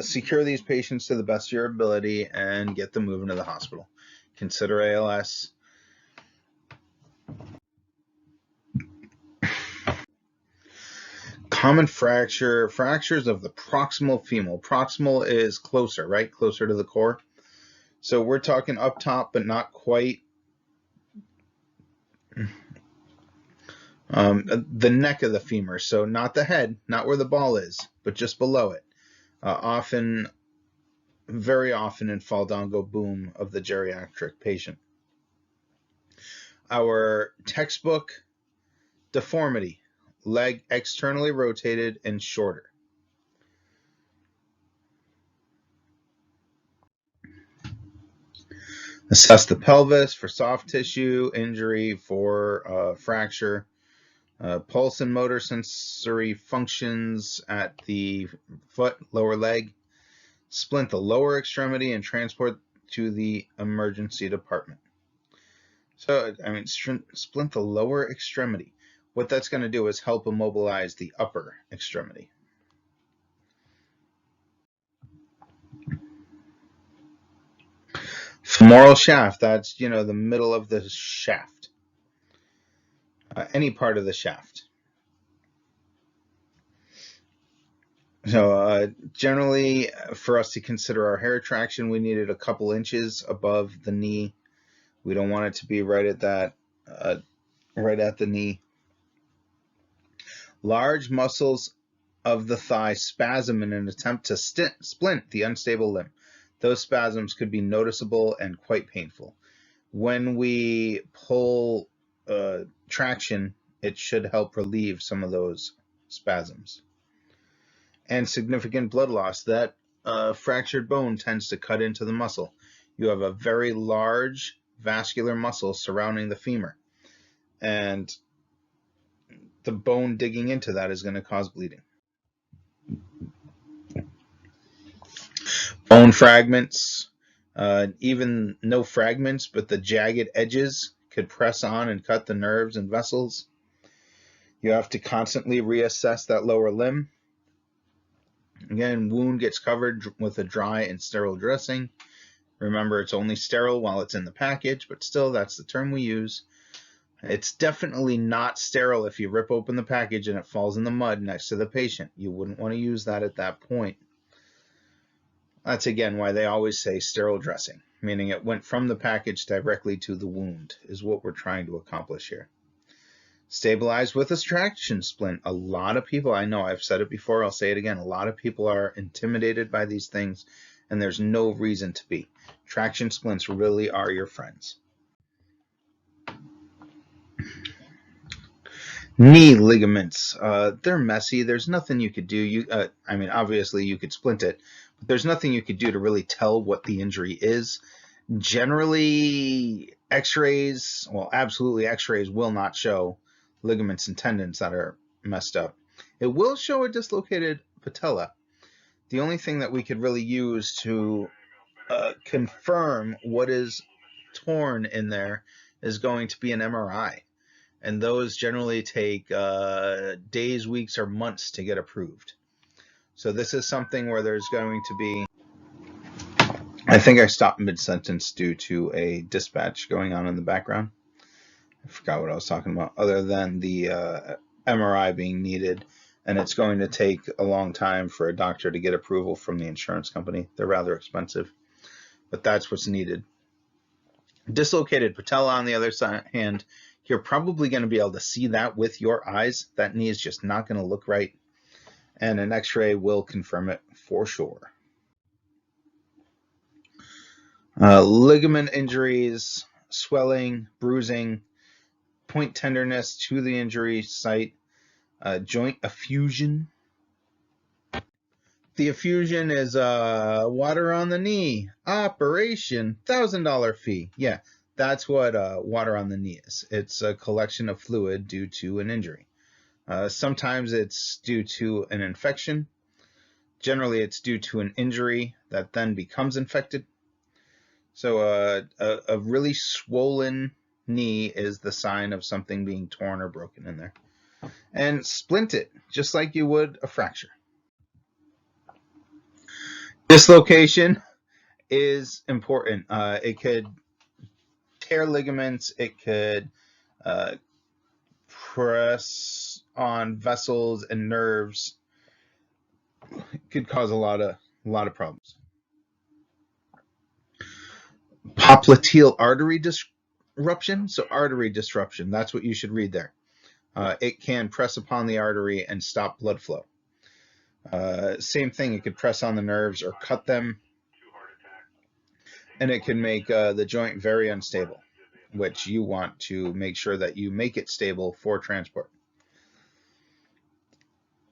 Secure these patients to the best of your ability and get them moving to the hospital. Consider ALS. Common fractures of the proximal femur. Proximal is closer, right? Closer to the core. So we're talking up top, but not quite. The neck of the femur. So not the head, not where the ball is, but just below it. Very often in fall down, go boom of the geriatric patient. Our textbook deformity, leg externally rotated and shorter. Assess the pelvis for soft tissue injury, for fracture. Pulse and motor sensory functions at the foot, lower leg. Splint the lower extremity and transport to the emergency department. So, I mean, splint the lower extremity. What that's going to do is help immobilize the upper extremity. Femoral shaft, that's, the middle of the shaft. Any part of the shaft. So generally, for us to consider our hair traction, we needed a couple inches above the knee. We don't want it to be right at the knee. Large muscles of the thigh spasm in an attempt to splint the unstable limb. Those spasms could be noticeable and quite painful. When we pull traction, it should help relieve some of those spasms. And significant blood loss. That fractured bone tends to cut into the muscle. You have a very large vascular muscle surrounding the femur, and the bone digging into that is going to cause bleeding. Bone fragments, even no fragments, but the jagged edges could press on and cut the nerves and vessels. You have to constantly reassess that lower limb. Again, wound gets covered with a dry and sterile dressing. Remember, it's only sterile while it's in the package, but still, that's the term we use. It's definitely not sterile if you rip open the package and it falls in the mud next to the patient. You wouldn't want to use that at that point. That's, again, why they always say sterile dressing, meaning it went from the package directly to the wound, is what we're trying to accomplish here. Stabilize with a traction splint. A lot of people, I know I've said it before, I'll say it again, a lot of people are intimidated by these things, and there's no reason to be. Traction splints really are your friends. Knee ligaments, they're messy. There's nothing you could do. Obviously you could splint it, but there's nothing you could do to really tell what the injury is. Generally, absolutely x-rays will not show ligaments and tendons that are messed up. It will show a dislocated patella. The only thing that we could really use to confirm what is torn in there is going to be an MRI. And those generally take days, weeks, or months to get approved. So this is something where there's going to be... I think I stopped mid-sentence due to a dispatch going on in the background. I forgot what I was talking about, other than the MRI being needed. And it's going to take a long time for a doctor to get approval from the insurance company. They're rather expensive, but that's what's needed. Dislocated patella, on the other hand, you're probably going to be able to see that with your eyes. That knee is just not going to look right, and an x-ray will confirm it for sure. Ligament injuries, swelling, bruising, point tenderness to the injury site, joint effusion. The effusion is water on the knee, operation, $1,000 fee. Yeah, that's what water on the knee is. It's a collection of fluid due to an injury. Sometimes it's due to an infection. Generally, it's due to an injury that then becomes infected. So a really swollen knee is the sign of something being torn or broken in there. And splint it, just like you would a fracture. Dislocation is important. It could tear ligaments. It could Press on vessels and nerves could cause a lot of problems. Popliteal artery disruption. So artery disruption, that's what you should read there. It can press upon the artery and stop blood flow. Same thing, it could press on the nerves or cut them, and it can make the joint very unstable, which you want to make sure that you make it stable for transport.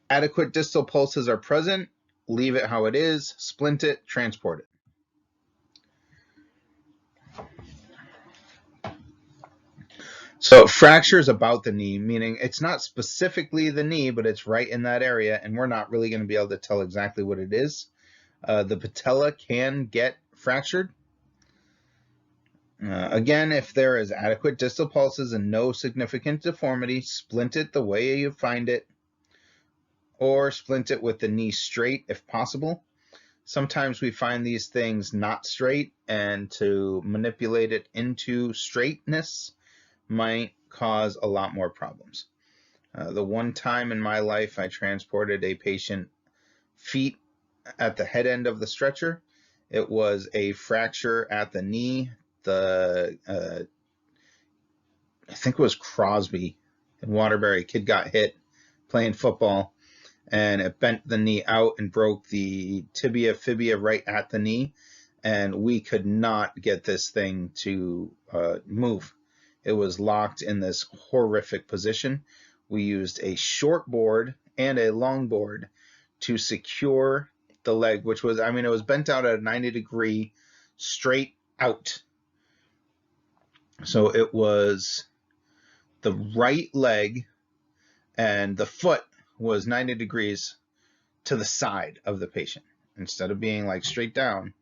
Adequate distal pulses are present, leave it how it is, splint it, transport it. So fracture is about the knee, meaning it's not specifically the knee, but it's right in that area, and we're not really going to be able to tell exactly what it is. The patella can get fractured. Again, if there is adequate distal pulses and no significant deformity, splint it the way you find it, or splint it with the knee straight if possible. Sometimes we find these things not straight, and to manipulate it into straightness might cause a lot more problems. The one time in my life I transported a patient feet at the head end of the stretcher, it was a fracture at the knee. I think it was Crosby in Waterbury. Kid got hit playing football, and it bent the knee out and broke the tibia fibia right at the knee, and we could not get this thing to move. It was locked in this horrific position. We used a short board and a long board to secure the leg, which was, it was bent out at a 90-degree straight out. So it was the right leg, and the foot was 90 degrees to the side of the patient. Instead of being like straight down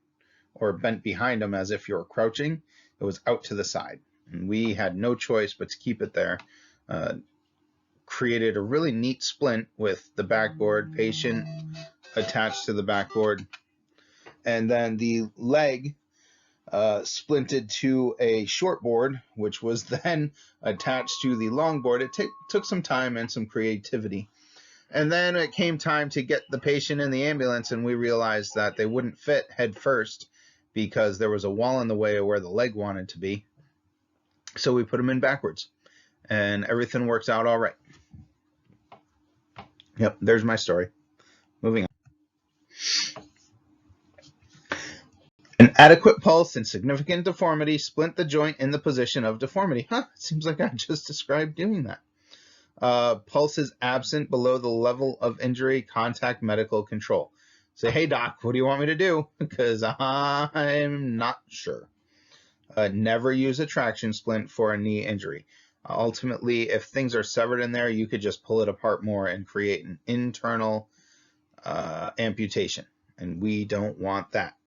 or bent behind them as if you were crouching, it was out to the side. And we had no choice but to keep it there. Created a really neat splint with the backboard, patient attached to the backboard, and then the leg splinted to a short board, which was then attached to the long board. It took some time and some creativity. And then it came time to get the patient in the ambulance, and we realized that they wouldn't fit head first because there was a wall in the way of where the leg wanted to be. So we put them in backwards, and everything works out all right. Yep, there's my story. Moving on. An adequate pulse and significant deformity splint the joint in the position of deformity. It seems like I just described doing that. Pulse is absent below the level of injury, contact medical control. Say, hey doc, what do you want me to do? Because I'm not sure. Never use a traction splint for a knee injury. Ultimately, if things are severed in there, you could just pull it apart more and create an internal amputation, and we don't want that.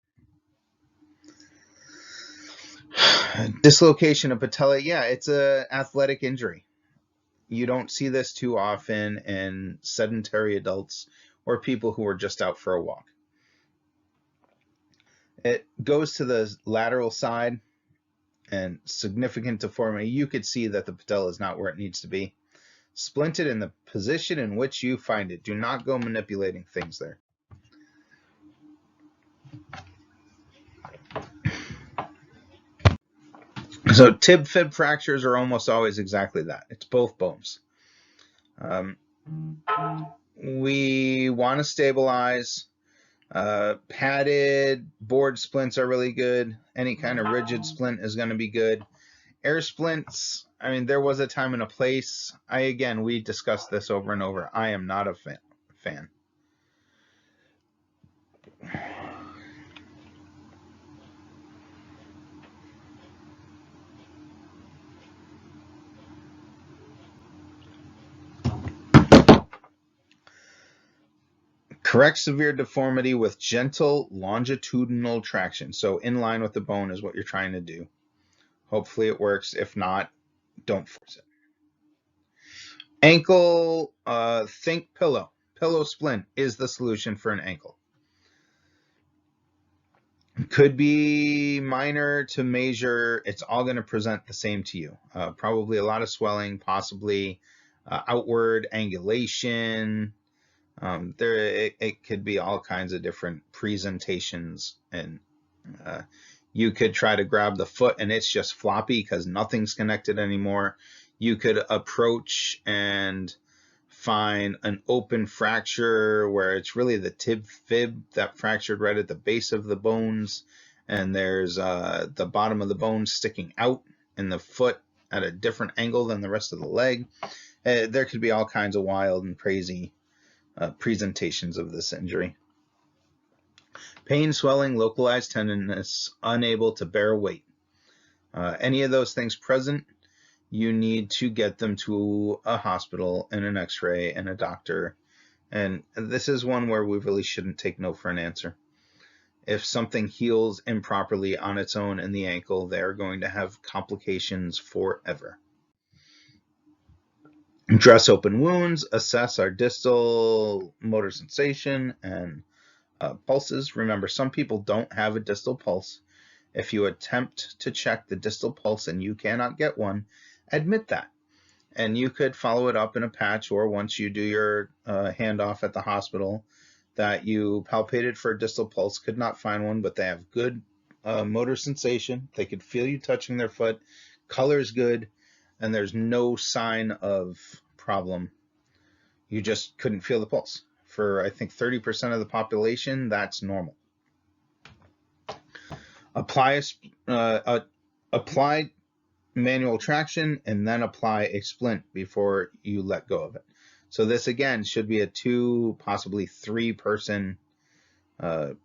Dislocation of patella, yeah, it's an athletic injury. You don't see this too often in sedentary adults or people who are just out for a walk. It goes to the lateral side, and significant deformity. You could see that the patella is not where it needs to be. Splint it in the position in which you find it. Do not go manipulating things there. So tib-fib fractures are almost always exactly that. It's both bones. We want to stabilize. Padded board splints are really good. Any kind of rigid splint is going to be good. Air splints, there was a time and a place. We discussed this over and over. I am not a fan. Correct severe deformity with gentle longitudinal traction. So in line with the bone is what you're trying to do. Hopefully it works. If not, don't force it. Ankle, think pillow. Pillow splint is the solution for an ankle. Could be minor to major. It's all going to present the same to you. Probably a lot of swelling, possibly outward angulation. It could be all kinds of different presentations, and you could try to grab the foot and it's just floppy because nothing's connected anymore. You could approach and find an open fracture where it's really the tib fib that fractured right at the base of the bones, and there's the bottom of the bone sticking out in the foot at a different angle than the rest of the leg. There could be all kinds of wild and crazy presentations of this injury. Pain, swelling, localized tenderness, unable to bear weight. Any of those things present, you need to get them to a hospital and an x-ray and a doctor. And this is one where we really shouldn't take no for an answer. If something heals improperly on its own in the ankle, they're going to have complications forever. Dress open wounds, assess our distal motor sensation and pulses. Remember, some people don't have a distal pulse. If you attempt to check the distal pulse and you cannot get one, admit that. And you could follow it up in a patch, or once you do your handoff at the hospital, that you palpated for a distal pulse, could not find one, but they have good motor sensation. They could feel you touching their foot. Color's good, and there's no sign of problem. You just couldn't feel the pulse. For, I think, 30% of the population, that's normal. Apply manual traction and then apply a splint before you let go of it. So this, again, should be a 2, possibly 3-person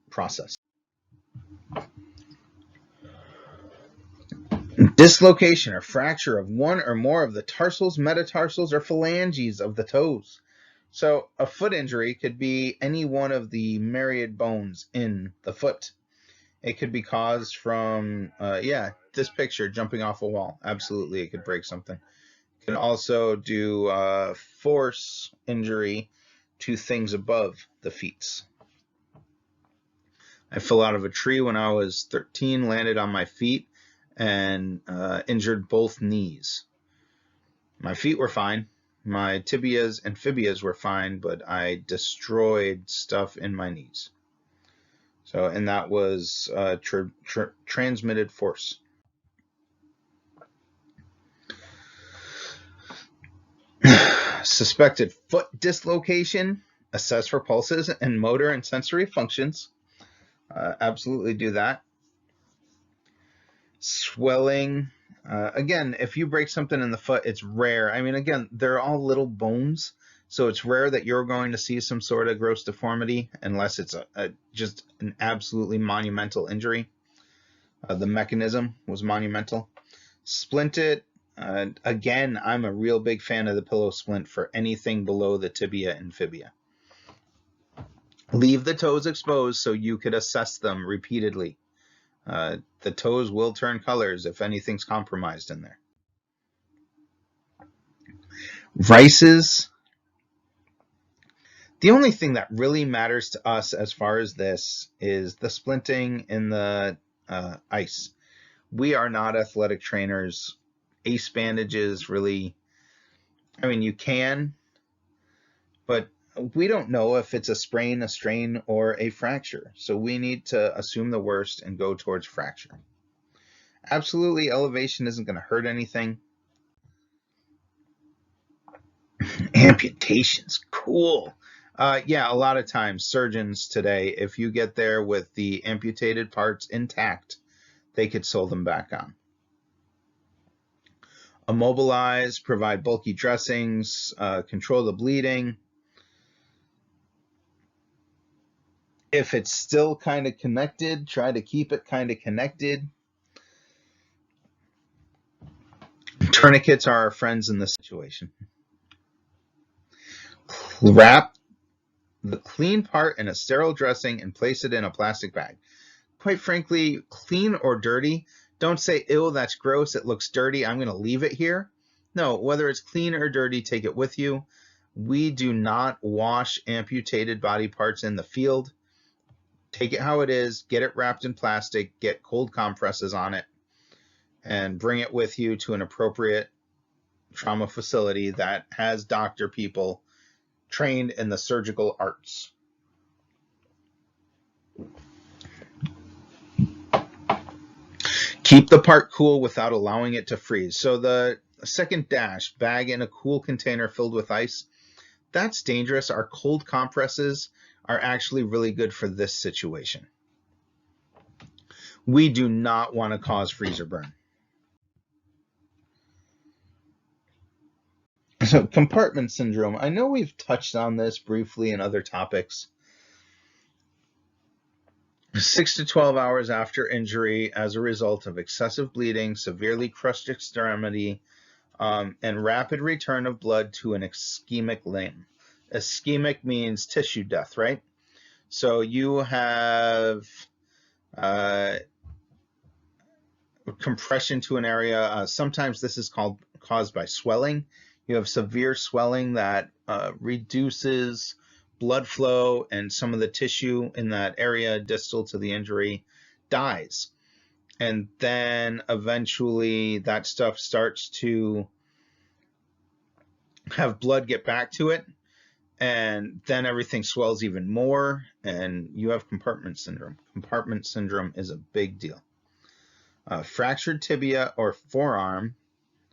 process. Dislocation or fracture of one or more of the tarsals, metatarsals, or phalanges of the toes. So a foot injury could be any one of the myriad bones in the foot. It could be caused from, this picture, jumping off a wall. Absolutely, it could break something. It can also do force injury to things above the feet. I fell out of a tree when I was 13, landed on my feet, and injured both knees. My feet were fine. My tibias and fibias were fine, but I destroyed stuff in my knees. So, and that was transmitted force. Suspected foot dislocation, assess for pulses and motor and sensory functions. Absolutely do that. Swelling. Again, if you break something in the foot, it's rare. I mean, again, they're all little bones, so it's rare that you're going to see some sort of gross deformity unless it's just an absolutely monumental injury. The mechanism was monumental. Splint it. Again, I'm a real big fan of the pillow splint for anything below the tibia and fibia. Leave the toes exposed so you could assess them repeatedly. The toes will turn colors if anything's compromised in there. Rices. The only thing that really matters to us as far as this is the splinting in the ice. We are not athletic trainers. Ace bandages really, I mean, you can, but we don't know if it's a sprain, a strain, or a fracture. So we need to assume the worst and go towards fracture. Absolutely, elevation isn't going to hurt anything. Amputations, cool. Yeah, a lot of times surgeons today, if you get there with the amputated parts intact, they could sew them back on. Immobilize, provide bulky dressings, control the bleeding. If it's still kind of connected, try to keep it kind of connected. Tourniquets are our friends in this situation. Wrap the clean part in a sterile dressing and place it in a plastic bag. Quite frankly, clean or dirty, don't say, ew, that's gross, it looks dirty, I'm going to leave it here. No, whether it's clean or dirty, take it with you. We do not wash amputated body parts in the field. Take it how it is, get it wrapped in plastic, get cold compresses on it, and bring it with you to an appropriate trauma facility that has doctor people trained in the surgical arts. Keep the part cool without allowing it to freeze. So the second dash, bag in a cool container filled with ice, that's dangerous. Our cold compresses are actually really good for this situation. We do not want to cause freezer burn. So compartment syndrome, I know we've touched on this briefly in other topics. 6 to 12 hours after injury as a result of excessive bleeding, severely crushed extremity, and rapid return of blood to an ischemic limb. Ischemic means tissue death, right? So you have compression to an area. Sometimes this is caused by swelling. You have severe swelling that reduces blood flow, and some of the tissue in that area distal to the injury dies. And then eventually that stuff starts to have blood get back to it, and then everything swells even more, and you have compartment syndrome. Compartment syndrome is a big deal. Fractured tibia or forearm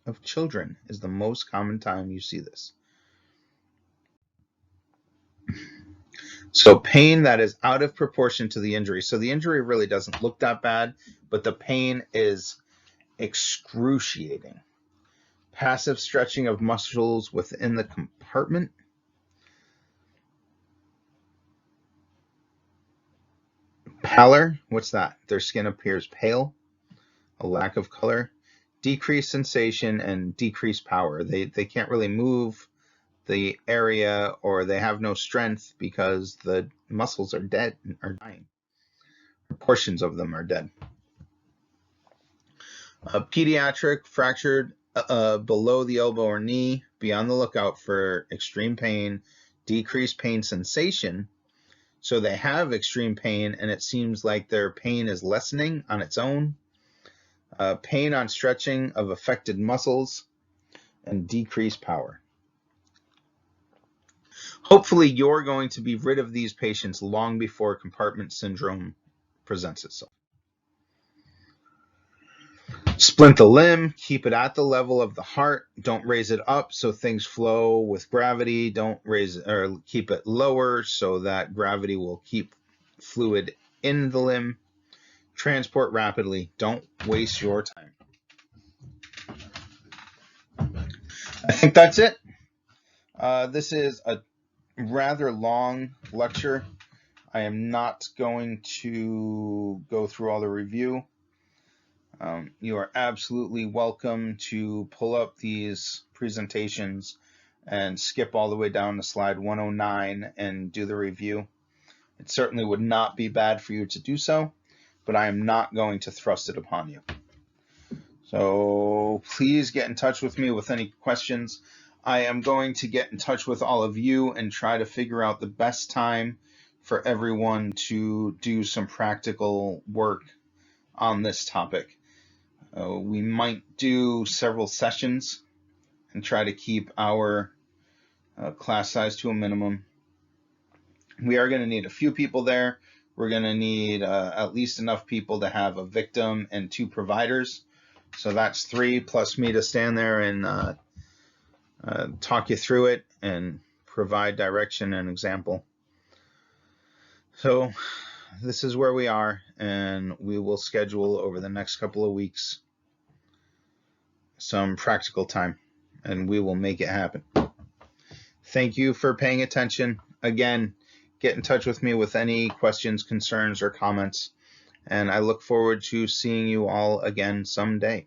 of children is the most common time you see this. So pain that is out of proportion to the injury. So the injury really doesn't look that bad, but the pain is excruciating. Passive stretching of muscles within the compartment. Pallor, what's that? Their skin appears pale, a lack of color, decreased sensation, and decreased power. They can't really move the area, or they have no strength because the muscles are dead, are dying. Portions of them are dead. Pediatric, fractured below the elbow or knee. Be on the lookout for extreme pain, decreased pain sensation. So they have extreme pain, and it seems like their pain is lessening on its own. Pain on stretching of affected muscles, and decreased power. Hopefully you're going to be rid of these patients long before compartment syndrome presents itself. Splint the limb, keep it at the level of the heart. Don't raise it up so things flow with gravity. Don't raise or keep it lower so that gravity will keep fluid in the limb. Transport rapidly. Don't waste your time. I think that's it. This is a rather long lecture. I am not going to go through all the review. You are absolutely welcome to pull up these presentations and skip all the way down to slide 109 and do the review. It certainly would not be bad for you to do so, but I am not going to thrust it upon you. So please get in touch with me with any questions. I am going to get in touch with all of you and try to figure out the best time for everyone to do some practical work on this topic. We might do several sessions and try to keep our class size to a minimum. We are going to need a few people there. We're going to need at least enough people to have a victim and 2 providers. So that's 3 plus me to stand there and talk you through it and provide direction and example. So this is where we are, and we will schedule over the next couple of weeks some practical time, and we will make it happen. Thank you for paying attention. Again, get in touch with me with any questions, concerns, or comments, and I look forward to seeing you all again someday.